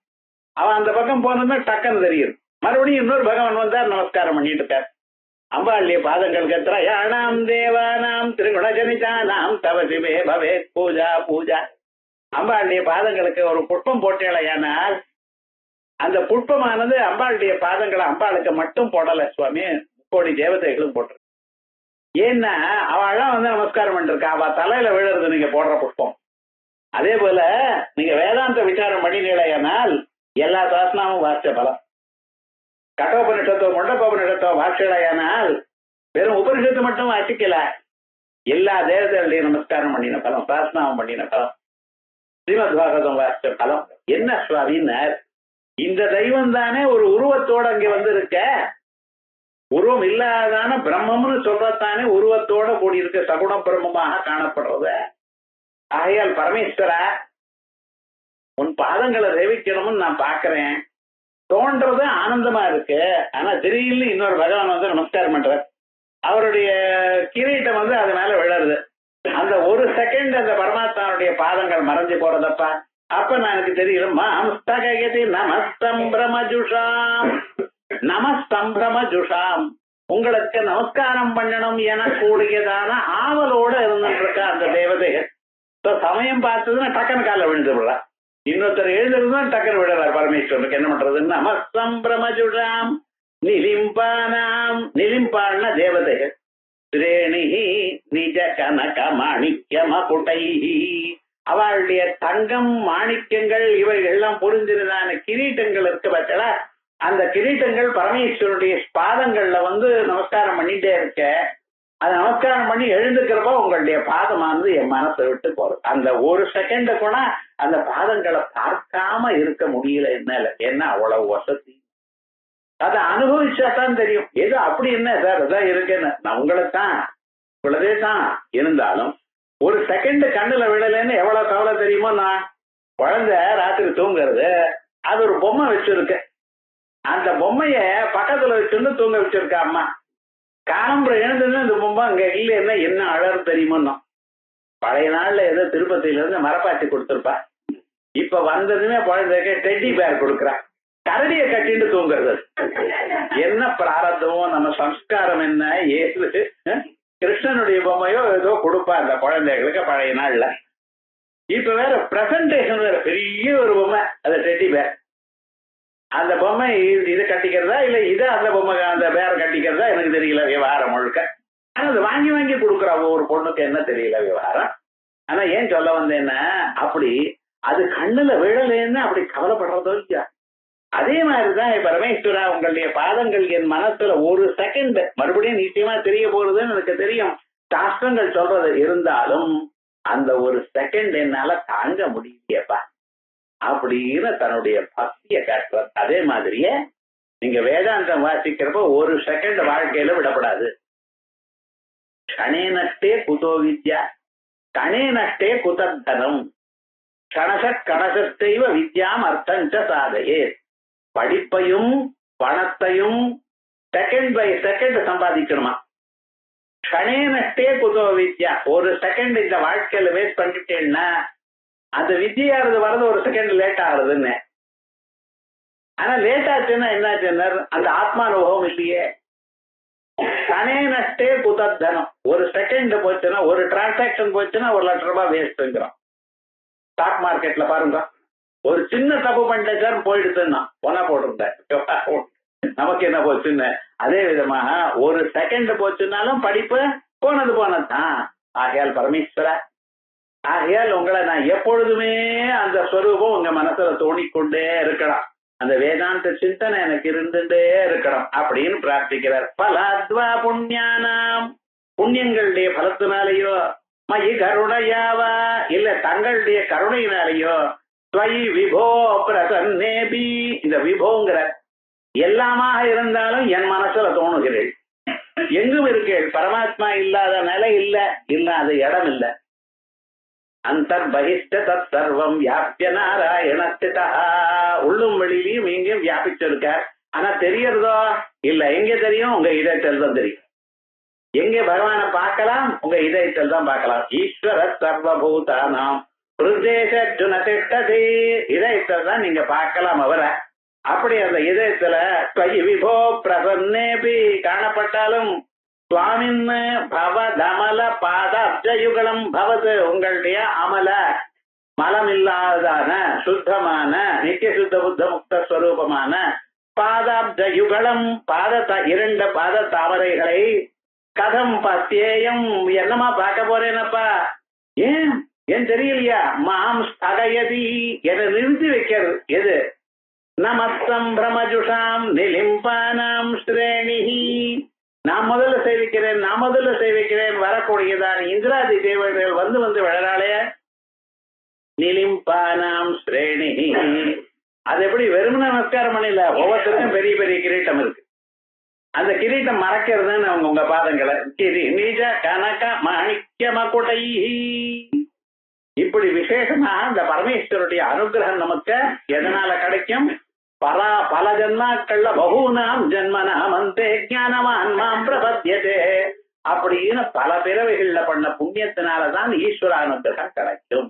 அவன் அந்த பக்கம் போனதுமே டக்குன்னு தெரியுது. மறுபடியும் இன்னொரு பகவான் வந்தார், நமஸ்காரம் பண்ணிட்டு இருக்கார். அம்பாளுடைய பாதங்கள் கத்திராயாணாம் தேவானாம் திரிகுணஜனிதானாம் தவசிவே பவே பூஜா பூஜா. அம்பாளுடைய பாதங்களுக்கு ஒரு புஷ்பம் போட்டேலையானால் அந்த புஷ்பமானது அம்பாளுடைய பாதங்களை அம்பாளுக்கு மட்டும் போடல சுவாமி, கோடி தேவதைகளும் போட்டு. ஏன்னா அவெல்லாம் வந்து நமஸ்காரம் பண்ணிருக்கா, அவ தலையில விழுறது நீங்க போடுற புஷ்பம். அதே போல நீங்க வேதாந்த விசாரம் பண்ணினீங்களேயானால் எல்லா சாசனமும் வாசிச்ச பலம். கட்டோபனிஷத்தோ முண்டோபனிஷத்தோ வாசிச்சலையானால் வெறும் உபனிஷத்து மட்டும் வாசிக்கல, எல்லா தேவதைகளையும் நமஸ்காரம் பண்ணின பலம், சாசனம் பண்ணின பலம், ஸ்ரீமத் பாகவதம் வாசிச்ச பலம். என்ன சுவாமின்னார், இந்த தெய்வம் தானே ஒரு உருவத்தோட அங்க வந்து இருக்க, உருவம் இல்லாதான பிரம்மம்னு சொல்றதானே உருவத்தோட கூடி இருக்க சகுண பிரம்மமாக காணப்படுறது. ஆகையால் பரமேஸ்வரா உன் பாதங்களை சேவிக்கணும்னு நான் பாக்குறேன், தோன்றது ஆனந்தமா இருக்கு. ஆனா திடீர்னு இன்னொரு பகவான் வந்து நமஸ்காரம் பண்றார், அவருடைய கிரீட்டம் வந்து அது மேல விழருது. அந்த ஒரு செகண்ட் அந்த பரமாத்மாவுடைய பாதங்கள் மறைஞ்சு போறதப்பா. அப்ப நான் எனக்கு தெரியும், நமஸ்தகயதி நமஸ்தம்பிரமஜுஷாம் நமஸ்தம்பிரமஜுஷாம். உங்களுக்கு நமஸ்காரம் பண்ணணும் என கூடியதான ஆவலோட இருந்துட்டு இருக்கா அந்த தேவதைகள். சமயம் பார்த்ததுன்னா டக்குன்னு காலில் விழுந்து விடுறா. இன்னொருத்தர் எழுந்திருந்தா டக்குன்னு விடுறார் பரமேஸ்வரனுக்கு. என்ன பண்றது? நமஸ்தம்பிரமஜுடாம் நிலிம்பானாம். நிலிம்பான்னா தேவதைகள். திரேணிஹி நிஜ கனக மாணிக்க மகுடைஹி. அவளுடைய தங்கம் மாணிக்கங்கள் இவைகள் எல்லாம் புரிஞ்சிருந்தான கிரீட்டங்கள் இருக்கு பார்த்தா, அந்த கிரீட்டங்கள் பரமேஸ்வரனுடைய பாதங்கள்ல நமஸ்காரம் பண்ணிட்டே இருக்க. அதை நமஸ்காரம் பண்ணி எழுந்துக்கிறப்ப உங்களுடைய பாதமானது என் மனசை விட்டு போறது. அந்த ஒரு செகண்ட் கூட அந்த பாதங்களை பார்க்காம இருக்க முடியல என்னால. ஏன்னா அவ்வளவு வசதி. அதை அனுபவிச்சாதான் தெரியும். ஏதோ அப்படி என்ன சார் அதான் இருக்குன்னு. நான் உங்களதே தான் இருந்தாலும் ஒரு செகண்ட் கண்ணுல விடலைன்னு எவ்வளவு கவலை தெரியுமோ. நான் குழந்தை ராத்திரி தூங்குறது, அது ஒரு பொம்மை வச்சிருக்க. அந்த பொம்மைய பக்கத்துல வச்சிருந்து தூங்க வச்சிருக்கா அம்மா. காலம்புற எழுந்ததுன்னு இந்த பொம்மை அங்க இல்லைன்னா என்ன அழகு தெரியுமோ. பழைய நாள்ல ஏதோ திருப்பதியில இருந்து மரப்பாச்சி கொடுத்துருப்பா. இப்ப வந்ததுமே குழந்தைக்கு டெட்டி பேர் கொடுக்குறா. கரடியை கட்டிட்டு தூங்குறது. என்ன பிராரத்தமோ, நம்ம சம்ஸ்காரம் என்ன. ஏது கிருஷ்ணனுடைய பொம்மையோ ஏதோ கொடுப்பா அந்த குழந்தைகளுக்கு பழைய நாள்ல. இப்ப வேற பிரசன்டேஷன் வேற பெரிய ஒரு பொம்மை, அது டெட்டி பேர். அந்த பொம்மை இது கட்டிக்கிறதா இல்ல இது அந்த பொம்மை அந்த பேர கட்டிக்கிறதா எனக்கு தெரியல விவகாரம் முழுக்க. ஆனா அது வாங்கி வாங்கி கொடுக்குறா ஒரு பொண்ணுக்கு என்ன தெரியல விவகாரம். ஆனா ஏன் சொல்ல வந்தேன்னா, அப்படி அது கண்ணுல விழலைன்னு அப்படி கவலைப்படுறதோ இல்லையா. அதே மாதிரிதான் பரமேஸ்வரா உங்களுடைய பாதங்கள் என் மனசுல ஒரு செகண்ட் மறுபடியும் நிச்சயமா தெரிய போறதுன்னு எனக்கு தெரியும். சாஸ்திரங்கள் சொல்றது இருந்தாலும் அந்த ஒரு செகண்ட் என்னால தாங்க முடியலையப்பா அப்படின்னு தன்னுடைய பக்தியை காட்டுறார். அதே மாதிரியே நீங்க வேதாந்தம் வாசிக்கிறப்ப ஒரு செகண்ட் வாழ்க்கையில விடப்படாது. கணே நஷ்டே குதோ வித்யா, கணே நஷ்டே குதத்தனம், கணச கணசத்தைவ வித்யாம் அர்த்தஞ்ச சாதையே. படிப்பையும் பணத்தையும் செகண்ட் பை செகண்ட் சம்பாதிக்கணுமா. கணே நஷ்டே குதோ வித்யா, ஒரு செகண்ட் இந்த வாழ்க்கையில வேஸ்ட் பண்ணிட்டேன்னா அந்த வித்தியாரது வர்றது ஒரு செகண்ட் லேட் ஆகுறதுன்னு. ஆனா லேட் ஆச்சுன்னா என்னாச்சுன்னா அந்த ஆத்மானுபவம் இல்லையே. கணே நஷ்டே குதத்தனம், ஒரு செகண்ட் போச்சுன்னா ஒரு டிரான்சாக்சன் போச்சுன்னா 1 லட்சம் ரூபாய் வேஸ்ட்ங்கிறோம். ஸ்டாக் மார்க்கெட்ல பாருங்க, ஒரு சின்ன தப்பு பண்ணிட்டேன் சார் போயிடுச்சுன்னா பொண்ணா போட்டிருந்தேன், நமக்கு என்ன போச்சுன்னு. அதே விதமாக ஒரு செகண்ட் போச்சுன்னாலும் படிப்பு போனதுதான். ஆகையால் பரமேஸ்வரா, ஆகையால் உங்களை நான் எப்பொழுதுமே அந்த ஸ்வரூபம் உங்க மனசுல தோணிக்கொண்டே இருக்கலாம். அந்த வேதாந்த சிந்தனை எனக்கு இருந்துட்டே இருக்கணும் அப்படின்னு பிரார்த்திக்கிறார். பலாத்வா புண்ணியானாம், புண்ணியங்களுடைய பலத்தினாலேயோ, மயி கருணையாவா இல்ல தங்களுடைய கருணையினாலேயோ, ஸ்வயி விபோ பிரசன்னேபி, இந்த விபோங்கிற எல்லாமாக இருந்தாலும் என் மனசுல தோணுகிறேன். எங்கும் இருக்கேள். பரமாத்மா இல்லாத நிலை இல்ல, இல்லாத இடம் இல்ல. அந்தர்பகிஷ்ட தத் சர்வம் வியாபிய நாராயணஸ்திதா, உள்ளும் வெளியிலையும் எங்கேயும் வியாபிச்சிருக்கார். ஆனா தெரியறதோ இல்ல. எங்க தெரியும்? உங்க இதயத்தில் தான் தெரியும். எங்க பகவானை பார்க்கலாம்? உங்க இதயத்தில் தான் பார்க்கலாம். ஈஸ்வர சர்வபூதானாம் ஹிருதேஷர்ஜுன திஷ்டதி, இதயத்தில் தான் நீங்க பார்க்கலாம் அவரை. அப்படி அந்த இதயத்துல ஸ்வயி விபோ பிரசன்னேபி காணப்பட்டாலும், சுவாமின் பவ தமல பாதாப்ஜயுகலம் பவது, உங்களுடைய அமல மலம் இல்லாதான சுத்தமான நித்திய சுத்த புத்த முக்த ஸ்வரூபமான பாதாப்ஜயுகலம், இரண்டு பாத தாமரைகளை கதம் பத்தியேயம், என்னமா பார்க்க போறேனப்பா, ஏன் தெரியலையா, மாம் ஸ்தகயதி, எதை நிறுத்தி வைக்கிறது எது, நமஸ்தம் பிரமஜுஷாம் நிலிம்பானாம் ஸ்ரேணிஹி, நான் முதல்ல சேவிக்கிறேன் வரக்கூடியதான் இந்திராதி தேவர்கள் வந்து விழறாளே, நிலிம்பானாம் ஸ்ரேணிஹி. அது எப்படி வெறும் நமஸ்காரம் பண்ணல, ஒவ்வொருத்தருக்கும் பெரிய பெரிய கிரீட்டம் இருக்கு. அந்த கிரீட்டம் மறக்கிறதுன்னு உங்க பாதங்களை நிஜ கனக மாணிக்க மகுடை. இப்படி விசேஷமா இந்த பரமேஸ்வருடைய அனுகிரகம் நமக்கு எதனால கிடைக்கும்? பல ஜன்மாக்கள்ல பகூனாம் ஜன்மனாம் அந்தே ஞானவான் மாம் பிரபத்யதே அப்படின்னு பல பிறவைகள்ல பண்ண புண்ணியத்தினாலதான் ஈஸ்வரானுகிரகம் கிடைக்கும்.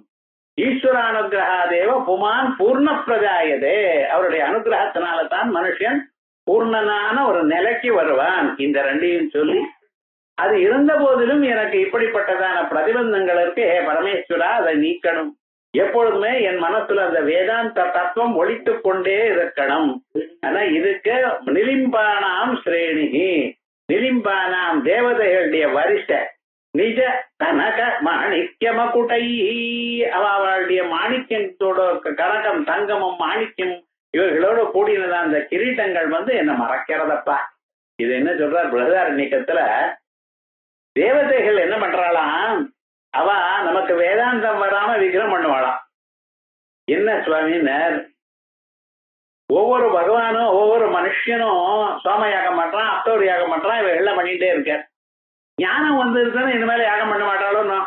ஈஸ்வரானுகிரகாதேவ புமான் பூர்ண பிரஜாயதே, அவருடைய அனுகிரகத்தினால்தான் மனுஷன் பூர்ணனான ஒரு நிலைக்கு வருவான். இந்த ரெண்டையும் சொல்லி அது இருந்த போதிலும் எனக்கு இப்படிப்பட்டதான பிரதிபந்தங்கள் இருக்கு, ஹே பரமேஸ்வரா அதை நீக்கணும். எப்பொழுதுமே என் மனசுல அந்த வேதாந்த தத்துவம் ஒழித்து கொண்டே இருக்கணும். ஆனா இதுக்கு நிலிம்பானாம் ஸ்ரேணிகி, நிலிம்பானாம் தேவதைகளுடைய வரிசை நிஜ கனக மாணிக்க மகுட்டை, அவளுடைய மாணிக்கத்தோட கனகம் தங்கமும் மாணிக்கம் இவர்களோட கூடினதான் அந்த கிரீட்டங்கள் என்ன மறக்கிறதப்பா. இது என்ன சொல்றார் பிரகதாரண்யத்துல, தேவதைகள் என்ன பண்றாளாம், அவ நமக்கு வேதாந்தம் வராம விக்கிரம் பண்ணுவாளாம். என்ன சுவாமினர், ஒவ்வொரு பகவானும் ஒவ்வொரு மனுஷனும் சோமயாகம் பண்றான், அப்தோர் யாகம் பண்றான், இவ எல்லாம் பண்ணிட்டே இருக்க. ஞானம் வந்துருக்குன்னு இந்த மாதிரி யாகம் பண்ண மாட்டாளோ?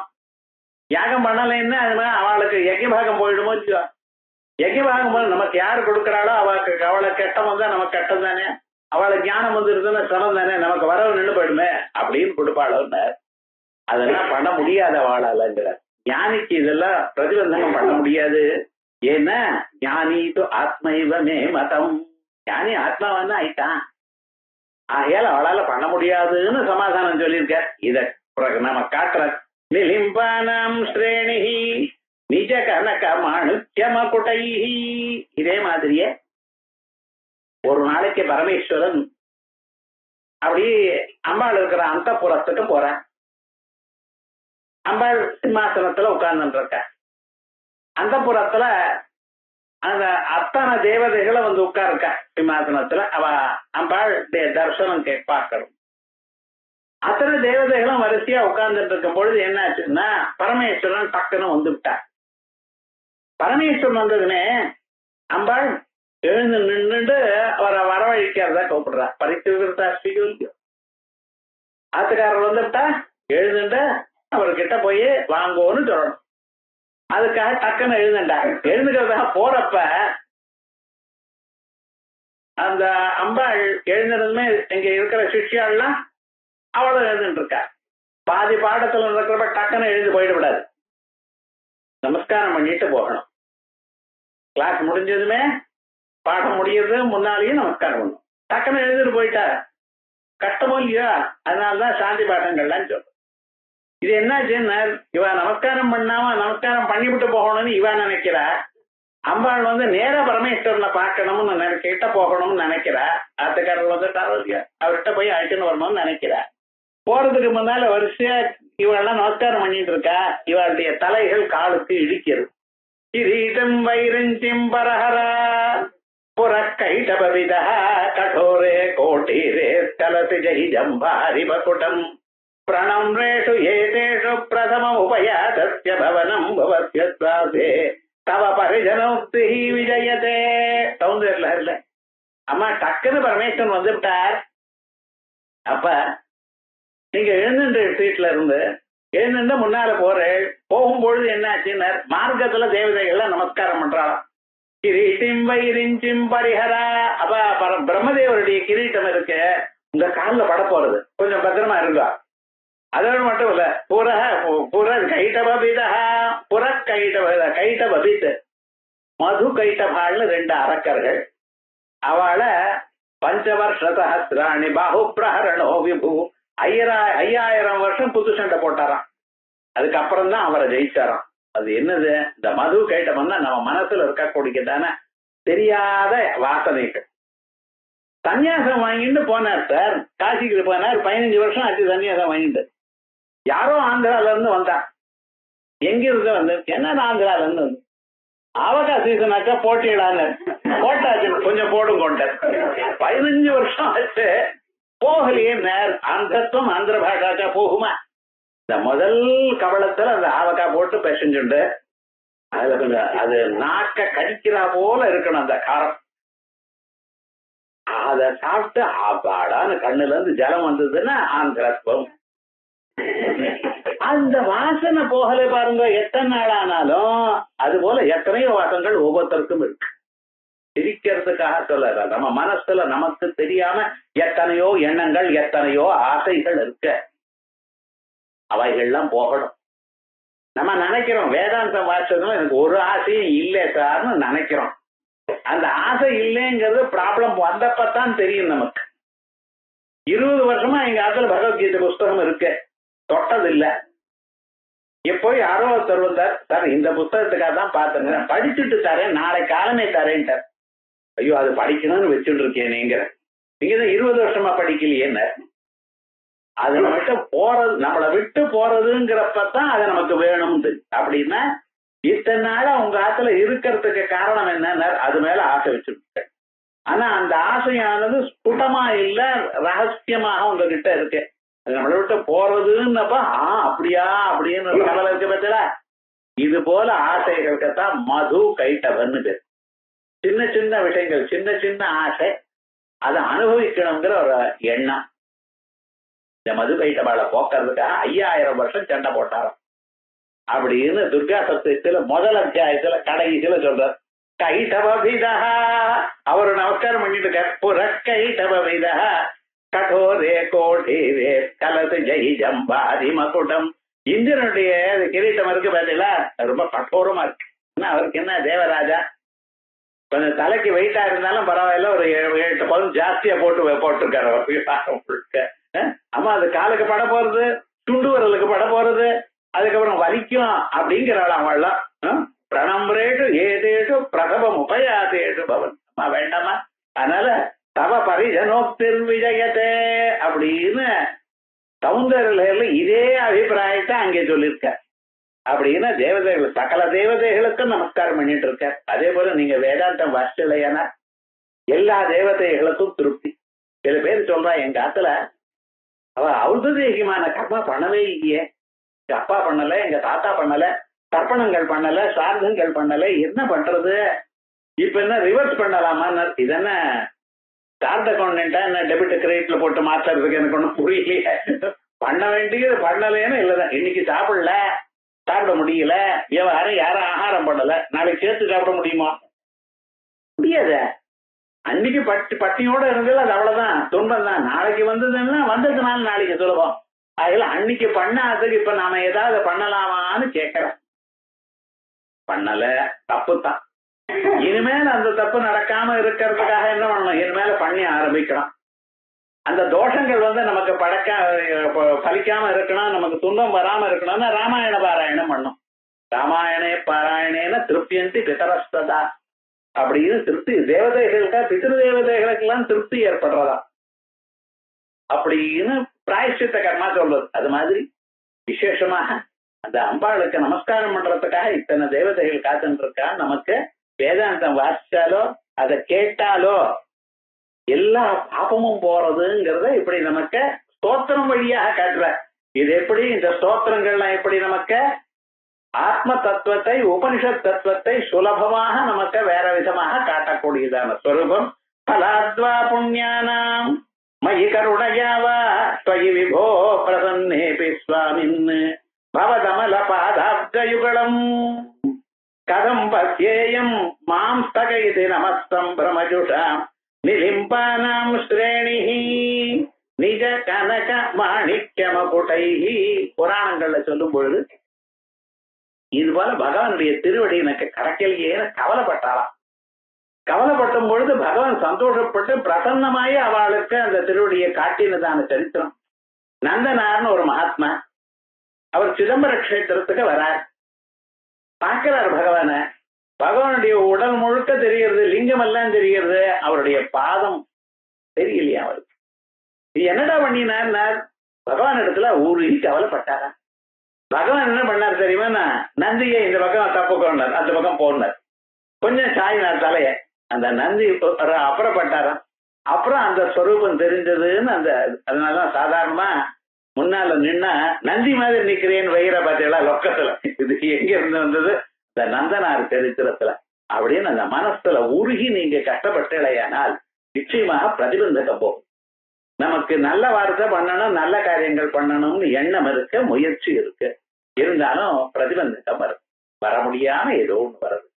யாகம் பண்ணலைன்னா அது மாதிரி அவளுக்கு யஜ்யபாகம் போயிடுமோ இல்லையோ? யஜ்யபாகம் போது நமக்கு யாரு கொடுக்குறாளோ அவளுக்கு, அவளை கெட்டம் வந்தா நமக்கு கெட்டம் தானே, அவளுக்கு ஞானம் வந்துருக்குன்னு சிரமம் தானே, நமக்கு வரவு நின்று போயிடுமே அப்படின்னு கொடுப்பாளோன்னு. அதெல்லாம் பண்ண முடியாத வாழாலங்கிற ஞானிக்கு இதெல்லாம் பிரதிபந்தகம் பண்ண முடியாது. ஏன்னா ஞானி து ஆத்மைவமே மதம், ஞானி ஆத்மாவான் ஆயிட்டான். ஆகையால அவளால பண்ண முடியாதுன்னு சமாதானம் சொல்லியிருக்க. இத நம்ம காட்டுற நிலிம்பானாம் ஸ்ரேணிஹி நிஜ கனக மாணுக்யம குட்டைஹி. இதே மாதிரியே ஒரு நாளைக்கு பரமேஸ்வரன் அப்படி அம்பாள் இருக்கிற அந்தப்புறத்துக்கு போறான். அம்பாள் சிம்மாசனத்துல உட்கார்ந்து இருக்க. அந்தப்புறத்துல அந்த அத்தனை தேவதைகளை உட்கார்க்க சிம்மாசனத்துல. அவ அம்பாள் தரிசனம் பார்க்கணும். அத்தனை தேவதைகளும் வரிசையா உட்கார்ந்துட்டு இருக்கும் பொழுது என்ன ஆச்சுன்னா, பரமேஸ்வரன் டக்குன்னு வந்துவிட்டார். பரமேஸ்வரன் வந்ததுமே அம்பாள் எழுந்து நின்றுட்டு அவரை வரவழைக்கிறதா கூப்பிடுறா. பறித்து விருத்தா ஸ்ரீயோல்யோ, ஆத்துக்காரர் வந்துட்டா எழுந்துட்டு அவர்கிட்ட போய் வாங்கோன்னு சொல்லணும். அதுக்காக டக்குன்னு எழுந்துட்டாங்க. எழுந்துக்கிறதுக்காக போறப்ப அந்த அம்பாள் எழுந்திருந்துமே இங்க இருக்கிற சிஷ்யாள்லாம் அவளும் எழுந்துட்டு இருக்கா. பாதி பாடத்துல இருக்கிறப்ப டக்குன்னு எழுந்து போயிட விடாது, நமஸ்காரம் பண்ணிட்டு போகணும். கிளாஸ் முடிஞ்சதுமே பாடம் முடியறது முன்னாலேயும் நமஸ்காரம் பண்ணணும். டக்குன்னு எழுந்துட்டு போயிட்டா கஷ்டமோ இல்லையா? அதனாலதான் சாந்தி பாடங்கள்லாம் சொல்றோம். இது என்னாச்சுன்னா, இவ நமஸ்காரம் பண்ணாம நமஸ்காரம் பண்ணிவிட்டு போகணும்னு இவ நினைக்கிறா. அம்பாள் நேர பரமேஸ்வரனை பார்க்கணும்னு கிட்ட போகணும்னு நினைக்கிறா. ஆத்துக்காரர் வந்துட்டாரோ இல்லையா, அவர்கிட்ட போய் அழைச்சுன்னு வரணும்னு நினைக்கிறா. போறதுக்கு முன்னால வரிசையா இவெல்லாம் நமஸ்காரம் பண்ணிட்டு இருக்கா. இவளுடைய தலைகள் காலுக்கு இடிக்கிறது. கிரீடம் வைரஞ்சிம் பரஹரா புறக்கைடபவிதா கடோரே கோட்டீரே கலசி ஜெய் ஜம்பாரி பகுடம் பிரணம்ரேஷு ஏதேஷு பிரதம உபயாதஸ்ய பவனம் பவஸ்ய ஸ்வாசே தவ பரிஜனோக்தி விஜயதே. சௌந்தர்ல இல்ல அம்மா டக்குன்னு பரமேஸ்வரன் வந்துவிட்டார். அப்ப நீங்க எழுந்துட்டு சீட்ல இருந்து எழுந்துட்டு முன்னால போறேன். போகும்பொழுது என்னாச்சுன்னா, மார்க்கத்துல தேவதைகள்லாம் நமஸ்காரம் பண்றாளாம். கிரீட்டிம் வைரிஞ்சிம் பரிஹரா. அப்ப பிரம்மதேவருடைய கிரீட்டம் இருக்கு, உங்க காலில் பட போறது, கொஞ்சம் பத்திரமா இருந்தா. அதோட மட்டும் இல்ல, புற கைட்டபபிதா புற கைட்டபபித் மது கைட்டபாள்னு 2 அரக்கர்கள். அவளை பஞ்சவர்ஷ சஹசிராணி பாஹு பிரஹரணோ விபு 5000 வருஷம் புது சண்டை போட்டாராம். அதுக்கப்புறம் தான் அவரை ஜெயிச்சாராம். அது என்னது, இந்த மது கைட்டம்னா நம்ம மனசுல இருக்கக்கூடியதான தெரியாத வாசனைகள். சன்னியாசம் வாங்கிட்டு போனார் சார், காசிக்கு போனார். 15 வருஷம் ஆச்சு சன்னியாசம் வாங்கிட்டு. யாரோ ஆந்திரால இருந்து வந்தான். எங்க இருந்து வந்து, என்ன ஆந்திரால இருந்து வந்து, ஆவகா சீசனாக்கா போட்டியிடான்னு போட்டாச்சு, கொஞ்சம் போடும் கொண்டார். 15 வருஷம் ஆச்சு போகலையே. நேர் அந்தத்துவம் ஆந்திர பாஷாக்கா போகுமா? இந்த முதல் கவளத்துல அந்த ஆவக்கா போட்டு பெசஞ்சுண்டு அதுல கொஞ்சம் அது நாக்க கடிக்கிறா போல இருக்கணும் அந்த காரம். அத சாப்பிட்டு ஆப்பாடான்னு கண்ணுல இருந்து ஜலம் வந்ததுன்னா ஆந்திரத்துவம். அந்த வாசனை போகலை பாருங்க, எத்தனை நாள் ஆனாலும். அது போல எத்தனையோ வாசங்கள் ஒவ்வொருத்தருக்கும் இருக்கு. சிரிக்கிறதுக்காக சொல்ல, நம்ம மனசுல நமக்கு தெரியாம எத்தனையோ எண்ணங்கள் எத்தனையோ ஆசைகள் இருக்கு. அவைகள்லாம் போகணும். நம்ம நினைக்கிறோம் வேதாந்தம் வாசகம் எனக்கு ஒரு ஆசையும் இல்லை சார்னு நினைக்கிறோம். அந்த ஆசை இல்லைங்கிறது ப்ராப்ளம் வந்தப்பதான் தெரியும் நமக்கு. 20 வருஷமா எங்க ஆத்துல பகவத்கீதை புஸ்தகம் இருக்கு, தொட்டது இல்ல. எப்போ யாரோ ஒருத்தர் வந்தார், சார் இந்த புத்தகத்துக்காக தான் பார்த்தேங்க, படிச்சுட்டு தரேன், நாளை காலமே தரேன்ட்டார். ஐயோ அது படிக்கணும்னு வச்சுட்டு இருக்கேன். நீங்க தான் 20 வருஷமா படிக்கலையேன்னு. அது நம்மகிட்ட போறது, நம்மளை விட்டு போறதுங்கிறப்பதான் அது நமக்கு வேணும்னு. அப்படின்னா இத்தனை நாளா உங்க ஆத்துல இருக்கிறதுக்கு காரணம் என்னன்னா அது மேல ஆசை வச்சுருக்க. ஆனா அந்த ஆசையானது ஸ்புடமா இல்ல, ரகசியமாக உங்ககிட்ட இருக்கு. அது நம்மளை விட்டு போறதுன்னப்ப அப்படியா அப்படின்னு ஒரு கவலை இருக்கு பத்தில. இது போல ஆசைகளுக்குத்தான் மது கைட்டவன்னு பேர். சின்ன சின்ன விஷயங்கள், சின்ன சின்ன ஆசை, அதை அனுபவிக்கணுங்கிற ஒரு எண்ணம். இந்த மது கைட்டபாளை போக்குறதுக்காக 5000 வருஷம் சண்டை போட்டாராம் அப்படின்னு துர்கா சப்தத்துல முதல் அத்தியாயத்துல கடைசியில சொல்றார். கைட்டபிதா அவரு நமஸ்காரம் பண்ணிட்டு இருக்கார். புற கைட்டபிதா கடோரே கோடீரே கலது ஜெய் ஜம்பாதி மகுடம். இந்திரனுடைய கிரீட்டம் இருக்கு பார்த்தீங்களா, ரொம்ப கடோரமா இருக்கு. அவருக்கு என்ன தேவராஜா, கொஞ்சம் தலைக்கு வெயிட்டா இருந்தாலும் பரவாயில்ல, ஒரு 7-8 பவுன் ஜாஸ்தியா போட்டிருக்காரு. அம்மா அது காலுக்கு பட போறது, துண்டு வரலுக்கு பட போறது, அதுக்கப்புறம் வலிக்கும் அப்படிங்கிறாள் அவள்லாம். பிரணம்ரேட்டு ஏதேட்டு பிரசவம் உபயாதேட்டு பவன். அம்மா வேண்டாமா, அதனால தவ பரிஜனோக்திர் விஜயத்தே அப்படின்னு சௌந்தர்யில இதே அபிப்பிராயத்தை அங்கே சொல்லியிருக்க. அப்படின்னா தேவதைகள், சகல தேவதைகளுக்கும் நமஸ்காரம் பண்ணிட்டு இருக்க. அதே போல நீங்க வேதாந்தம் வாசிச்சலையானா எல்லா தேவதைகளுக்கும் திருப்தி. சில பேர் சொல்றா, எங்க ஆத்துல அவ ஔததேகியமான கர்மா பண்ணவே இல்லையே, எங்க அப்பா பண்ணல, எங்க தாத்தா பண்ணல, தர்ப்பணங்கள் பண்ணல, சார்தங்கள் பண்ணல, என்ன பண்றது, இப்ப என்ன ரிவர்ஸ் பண்ணலாமா? இதென்ன சார்ட் அக்கௌண்டா என்ன டெபிட் கிரெடிட்ல போட்டு மாத்துறதுக்கு எனக்கு ஒன்றும் புரியலையே. பண்ண வேண்டியது பண்ணலேன்னு இல்லதான். இன்னைக்கு சாப்பிடல, சாப்பிட முடியல, விவகாரம் யாரும் ஆகாரம் பண்ணல, நாளைக்கு சேர்த்து சாப்பிட முடியுமா? முடியாத. அன்னைக்கு பட்டினியோட இருந்தது அது அவ்வளவுதான், துன்பம் தான். நாளைக்கு வந்ததுன்னா வந்ததுனால நாளைக்கு சுலபம். அதுல அன்னைக்கு பண்ணாததுக்கு இப்ப நாம ஏதாவது பண்ணலாமான்னு கேட்கிறேன். பண்ணல, தப்பு தான். இனிமேல் அந்த தப்பு நடக்காம இருக்கிறதுக்காக என்ன பண்ணணும், இனிமேல பண்ணி ஆரம்பிக்கலாம். அந்த தோஷங்கள் நமக்கு பலிக்காம இருக்கணும், நமக்கு துன்பம் வராம இருக்கணும்னா ராமாயண பாராயணம் பண்ணும். ராமாயணே பாராயணேன திருப்தியந்தி பிதரஸ்ததா அப்படின்னு திருப்தி தேவதைகளுக்கா, பிதிரு தேவதைகளுக்கெல்லாம் திருப்தி ஏற்படுறதா அப்படின்னு பிராயஷ்சித்த கர்மா சொல்றது. அது மாதிரி விசேஷமாக அந்த அம்பாளுக்கு நமஸ்காரம் பண்றதுக்காக இத்தனை தேவதைகள் காத்துட்டு இருக்கா. நமக்கு வேதாந்தம் வாசிச்சாலோ அதை கேட்டாலோ எல்லா பாபமும் போறதுங்கிறத இப்படி நமக்கு ஸ்தோத்திரம் வழியாக காட்டுற. இது எப்படி, இந்த ஸ்தோத்திரங்கள்லாம் எப்படி நமக்கு ஆத்ம தத்துவத்தை, உபனிஷத் தத்துவத்தை சுலபமாக நமக்கு வேற விதமாக காட்டக்கூடியதான ஸ்வரூபம். பலாத்வா புண்ணியானாம் மயி கருணையாவா ஸ்வயி விபோ பிரசன்னேபி ஸ்வாமின் பவதமல பாதாப்ஜயுகலம் கதம் பத்யேயம் மாம் ஸ்தகயிதி நமஸ்தம் பிரமஜுஷாம் நிலிம்பானாம் ஸ்ரேணிஹி நிஜ கனக மாணிக்யமகுடைஹி. புராணங்கள்ல சொல்லும் பொழுது இது போல பகவானுடைய திருவடி எனக்கு கடக்கலையே கவலைப்பட்டாளாம். கவலைப்பட்டும் பொழுது பகவான் சந்தோஷப்பட்டு பிரசன்னமாயி அவளுக்கு அந்த திருவடியை காட்டினதான சரித்திரம். நந்தனார்னு ஒரு மகாத்மா, அவர் சிதம்பர கஷேத்திரத்துக்கு வரார். பார்க்கிறார் பகவான. பகவானுடைய உடல் முழுக்க தெரிகிறது, லிங்கம் எல்லாம் தெரிகிறது, அவருடைய பாதம் தெரியலையா அவருக்கு. என்னடா பண்ணினார்? பகவான் இடத்துல ஊருகி கவலைப்பட்டாரா. பகவான் என்ன பண்ணார் தெரியுமா, நந்தியை இந்த பக்கம் தப்புக்கோனார், அந்த பக்கம் போனார், கொஞ்சம் சாயினார் தலைய. அந்த நந்தி அப்புறப்பட்டாராம். அப்புறம் அந்த ஸ்வரூபம் தெரிஞ்சதுன்னு அந்த அதனாலதான் சாதாரணமா முன்னால நின்னா நந்தி மாதிரி நிக்கிறேன்னு வைகிற பார்த்தீங்களா லொக்கத்துல. இது எங்க இருந்து வந்தது? இந்த நந்தனார் சரித்திரத்துல. அப்படின்னு அந்த மனசுல உருகி நீங்க கஷ்டப்பட்டலையானால் நிச்சயமாக பிரதிபந்தகம் போகும். நமக்கு நல்ல வார்த்தை பண்ணணும், நல்ல காரியங்கள் பண்ணணும்னு எண்ணம் இருக்கு, முயற்சி இருக்கு, இருந்தாலும் பிரதிபந்தகம் வரும். வர முடியாம ஏதோ ஒண்ணு வருது.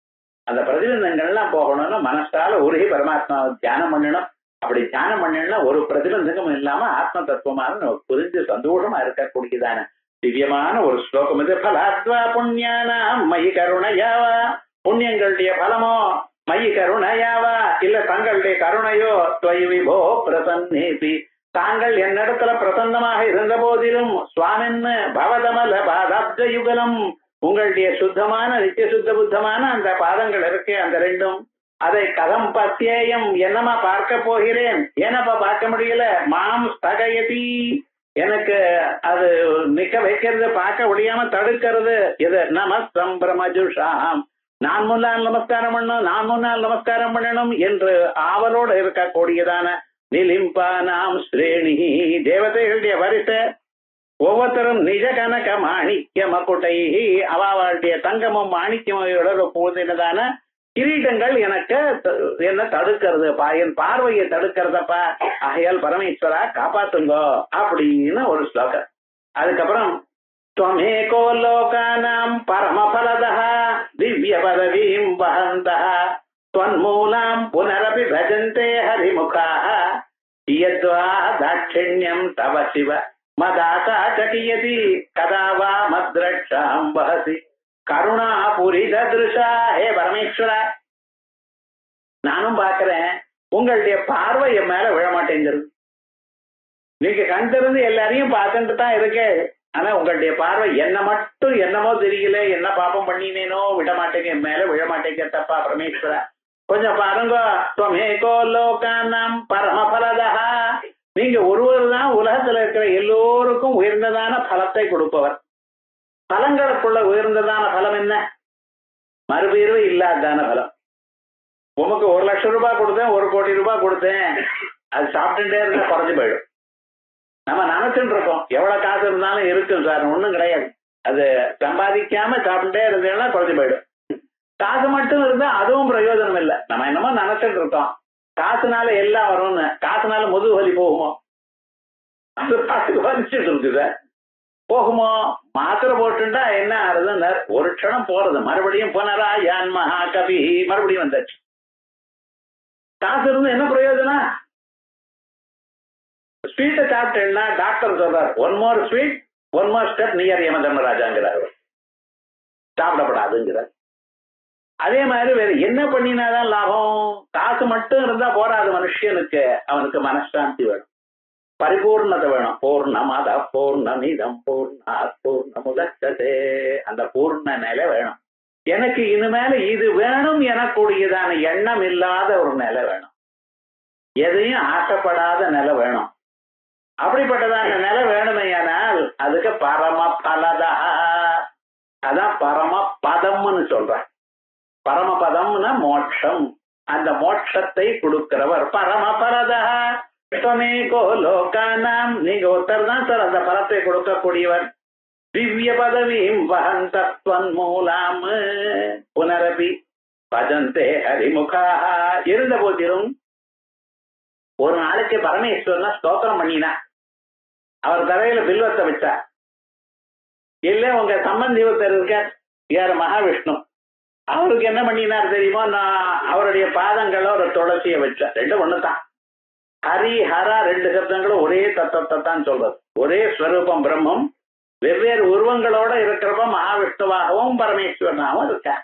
அந்த பிரதிபந்தங்கள்லாம் போகணும்னா மனசால உருகி பரமாத்மாவை தியானம் பண்ணணும். அப்படி தியானம் பண்ணணும்னா ஒரு பிரதிபந்தகம் இல்லாம ஆத்ம தத்துவமாக நமக்கு புரிஞ்சு சந்தோஷமா இருக்கக்கூடியதான திவ்யமான ஒரு ஸ்லோகம் இது. பலாத்வா புண்ணியானாம் மயி கருணையாவா. புண்ணியங்களுடைய பலமோ மயி கருணையாவா இல்ல தங்களுடைய கருணையோ துவயி விபோ பிரசன்னேபி தாங்கள் என்னிடத்துல பிரசன்னமாக இருந்த போதிலும் சுவாமின்னு பவதமல பாதாப்த யுகலம் உங்களுடைய சுத்தமான நித்திய சுத்த புத்தமான அந்த பாதங்கள் இருக்கு அந்த ரெண்டும் அதை கதம் பத்தியேயம் என்னமா பார்க்க போகிறேன் ஏனப்பா பார்க்க முடியல மாம் ஸ்தகயதி எனக்கு அது நிக்க வைக்கிறது பார்க்க முடியாம தடுக்கிறது இது நமஸ்தம்பிரமஜுஷாம் நான் முன்னால் நமஸ்காரம் பண்ணணும் நான் முன்னால் நமஸ்காரம் பண்ணணும் என்று ஆவலோடு இருக்கக்கூடியதான நிலிம்பா நாம் ஸ்ரேணி தேவதைகளுடைய வரிசை ஒவ்வொருத்தரும் நிஜ கனக மாணிக்க மக்குட்டை அவளுடைய தங்கமும் மாணிக்கமையோட போதினதான கிரீடங்கள் எனக்கு என்ன தடுக்கிறது என் பார்வையை தடுக்கிறதப்பா ஆகையால் பரமேஸ்வரா காப்பாத்துங்கோ அப்படின்னு ஒரு ஸ்லோகம். அதுக்கப்புறம் त्वमेको लोकानां परमफलदः दिव्य पदवीं वहन्तः त्वन्मूलां पुनरपि भजन्ते हरिमुखाः यद्वा दाक्षिण्यं तव शिव मदाता चकियति कदा वा मद्रक्षां वहसि கருணாபுரிதா. ஹே பரமேஸ்வரா, நானும் பாக்குறேன் உங்களுடைய பார்வை என் மேல விழமாட்டேங்கிறது. நீங்க கண் திறந்து எல்லாரையும் பார்த்துட்டு தான் இருக்கு. ஆனா உங்களுடைய பார்வை என்ன மட்டும் என்னமோ தெரியல, என்ன பாப்பம் பண்ணினேனோ விட மாட்டேங்க, என் மேல விழ மாட்டேங்க. தப்பா பரமேஸ்வரா கொஞ்சம் பாருங்க. त्वमेको लोकानां परमफलदः, நீங்க ஒருவர் தான் உலகத்துல இருக்கிற எல்லோருக்கும் உயர்ந்ததான பலத்தை கொடுப்பவர். பலங்களுக்குள்ள உயர்ந்ததான பலம் என்ன? மறுபீர்வு இல்லாதான பலம். உமக்கு 1 லட்சம் ரூபாய் கொடுத்தேன், 1 கோடி ரூபாய் கொடுத்தேன், அது சாப்பிட்டுட்டே இருந்தா குறைஞ்சு போயிடும். நம்ம நினைச்சுட்டு இருக்கோம் எவ்வளவு காசு இருந்தாலும் இருக்கும் சார், ஒண்ணும் கிடையாது. அது சம்பாதிக்காம சாப்பிட்டுட்டே இருந்தேன்னா குறைஞ்சு போயிடும். காசு மட்டும் இருந்தா அதுவும் பிரயோஜனம் இல்லை. நம்ம என்னமோ நினைச்சிட்டு இருக்கோம் காசுனால எல்லாம் வரும்னு. காசுனால முதுகு வலி போகுமோ? அது காசுக்கு வலிச்சுட்டு இருக்குது போகுமோ? மாத்திரை போட்டுட்டா என்ன ஆறுதுன்னு ஒரு க்ஷணம் போறது, மறுபடியும் புனரா யான் மகா கவி மறுபடியும் வந்தாச்சு. காசு இருந்து என்ன பிரயோஜனம்? ஸ்வீட்டை சாப்பிட்டேன்னா டாக்டர் சொல்றார் 1 more sweet 1 more step near Yama தர்மராஜாங்கிறார். சாப்பிடப்படாதுங்கிறார். அதே மாதிரி வேற என்ன பண்ணினாதான் லாபம்? காசு மட்டும் இருந்தா போராது மனுஷனுக்கு. அவனுக்கு மனசாந்தி வேணும், பரிபூர்ணத்தை வேணும். பூர்ணமத பூர்ணமிதம் பூர்ணாத் பூர்ணமுதச்சதே, அந்த பூர்ண நிலை வேணும். எனக்கு இனிமேல இது வேணும் எனக்கூடியதான எண்ணம் இல்லாத ஒரு நிலை வேணும். எதையும் ஆசைப்படாத நிலை வேணும். அப்படிப்பட்டதான நிலை வேணுமையானால் அதுக்கு பரம பலதா, அதான் பரம பதம்னு சொல்றேன். பரமபதம்னா மோட்சம். அந்த மோட்சத்தை கொடுக்கிறவர் பரமபலதா. त्वमेको लोकानां, நீங்க ஒருத்தர் தான் சார் அந்த பலத்தை கொடுக்கக்கூடியவர். திவ்ய பதவியும் வஹந்தத்வன்மூலாம் புனரபி பஜந்தே ஹரிமுகா. இருந்த போதிலும் ஒரு நாளைக்கு பரமேஸ்வரனை ஸ்தோத்திரம் பண்ணினா, அவர் தலையில பில்வத்தை வச்சா. இல்ல உங்க சம்பந்தி ஒருத்தர் இருக்கார், யார் மகாவிஷ்ணு, அவருக்கு என்ன பண்ணினார் தெரியுமோ? நான் அவருடைய பாதங்கள ஒரு துளசியை வச்சேன். 2 ஒண்ணுதான். ஹரி ஹரா 2 சப்தங்களும் ஒரே தத்துவத்தை தான் சொல்றது. ஒரே ஸ்வரூபம் பிரம்மம், வெவ்வேறு உருவங்களோட இருக்கிறப்ப மகாவிஷ்ணுவாகவும் பரமேஸ்வரனாகவும் இருக்கார்.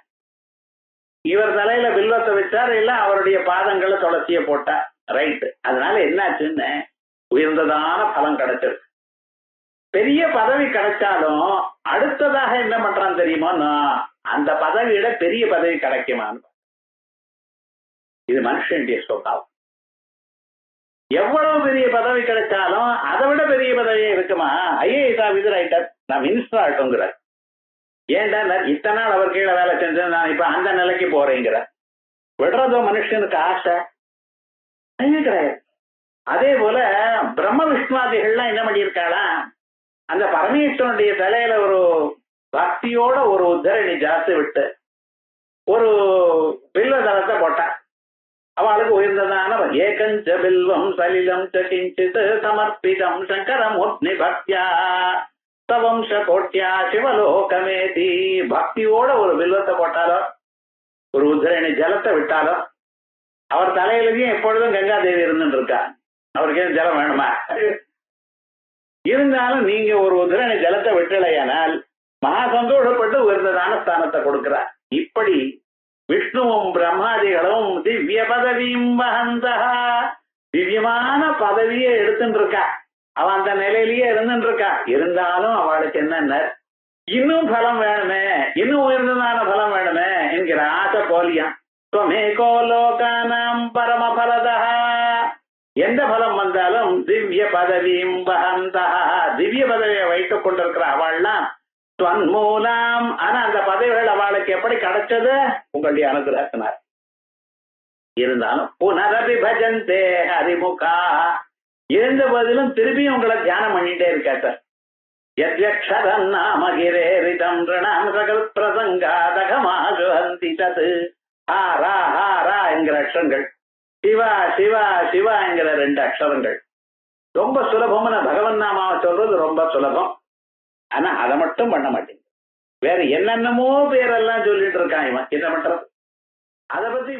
இவர் தலையில பில்வத்தை வச்சார், இல்ல அவருடைய பாதங்களை துளசிய போட்டார். ரைட்டு. அதனால என்னாச்சுன்னு உயர்ந்ததான பலம் கிடைச்சிருக்கு. பெரிய பதவி கிடைச்சாலும் அடுத்ததாக என்ன பண்றான்னு தெரியுமோ? அந்த பதவியிட பெரிய பதவி கிடைக்குமான்னு. இது மனுஷனுடைய சொத்தாவும். எவ்வளவு பெரிய பதவி கிடைச்சாலும் அதை விட பெரிய பதவியே இருக்குமா? ஐஏஎஸ் ஆபீசர் ஆயிட்டார், நான் மினிஸ்டர் ஆகட்டும்ங்கிறார். ஏன்டா இத்தனை நாள் அவர் கீழே வேலை செஞ்சு நான் இப்ப அந்த நிலைக்கு போறேங்கிற. விடுறதோ மனுஷனுக்கு ஆசை கிடையாது. அதே போல பிரம்ம விஷ்ணுவாதிகள்லாம் என்ன பண்ணியிருக்காளா? அந்த பரமேஸ்வரனுடைய தலையில ஒரு பக்தியோட ஒரு உத்தரணி ஜாஸ்தி விட்டு ஒரு பில்வ தளத்தை போட்டா. அவளுக்கு உயர்ந்ததான ஏகஞ்ச பில்வம் சலிலம் கிஞ்சித் சமர்ப்பிதம் சங்கரமூர்த்தி பக்தியா தவம்ச கோட்யா சிவலோகமேதி. பக்தியோட ஒரு பில்வத்தை போட்டாலோ ஒரு உத்தரணி ஜலத்தை விட்டாலோ, அவர் தலையிலையும் எப்பொழுதும் கங்காதேவி இருந்துட்டு இருக்கா. அவருக்கு ஏன் ஜலம் வேணுமா? இருந்தாலும் நீங்க ஒரு உத்தரணி ஜலத்தை விட்டலையானால் மகா சந்தோஷப்பட்டு உயர்ந்ததான ஸ்தானத்தை கொடுக்கிறார். இப்படி விஷ்ணுவும் பிரம்மாதிகளும் திவ்ய பதவியும் வகந்தா திவ்யமான பதவியை எடுத்துட்டு இருக்கா. அவன் அந்த நிலையிலேயே இருந்துட்டு இருக்கா. இருந்தாலும் அவளுக்கு என்ன இன்னும் பலம் வேணுமே, இன்னும் உயர்ந்ததான பலம் வேணுமே என்கிற ஆசை போலியாம். துவமேகோ லோகானாம் பரம பலதா எந்த பலம் வந்தாலும் திவ்ய பதவியும் வகந்தா திவ்ய பதவியை வைத்துக் கொண்டிருக்கிற அவள்லாம் துவன்மூலாம். ஆனா அந்த பதவிகள் அவளுக்கு எப்படி கிடைச்சது? உங்களுடைய அனுகிரகத்தினார். இருந்தாலும் புனரபி பஜந்தே ஹரிமுகா இருந்த போதிலும் திரும்பியும் உங்களை தியானம் பண்ணிட்டே இருக்கா சார். யத்யக்ஷரம் நாமகிரேரிதம் ரிணாம் சகல் பிரசங்காதகமாகுஹந்தி தத் ஹாரா ஹாரா என்கிற அக்ஷரங்கள், சிவா சிவா சிவா என்கிற 2 அக்ஷரங்கள் ரொம்ப சுலபமான பகவன் நாமாவை சொல்றது ரொம்ப சுலபம். ஆனா அதை மட்டும் பண்ண மாட்டேங்குது. வேற என்னென்னமோ பேரெல்லாம் சொல்லிட்டு இருக்கான் இவன். என்ன பண்றது? அதை பத்தி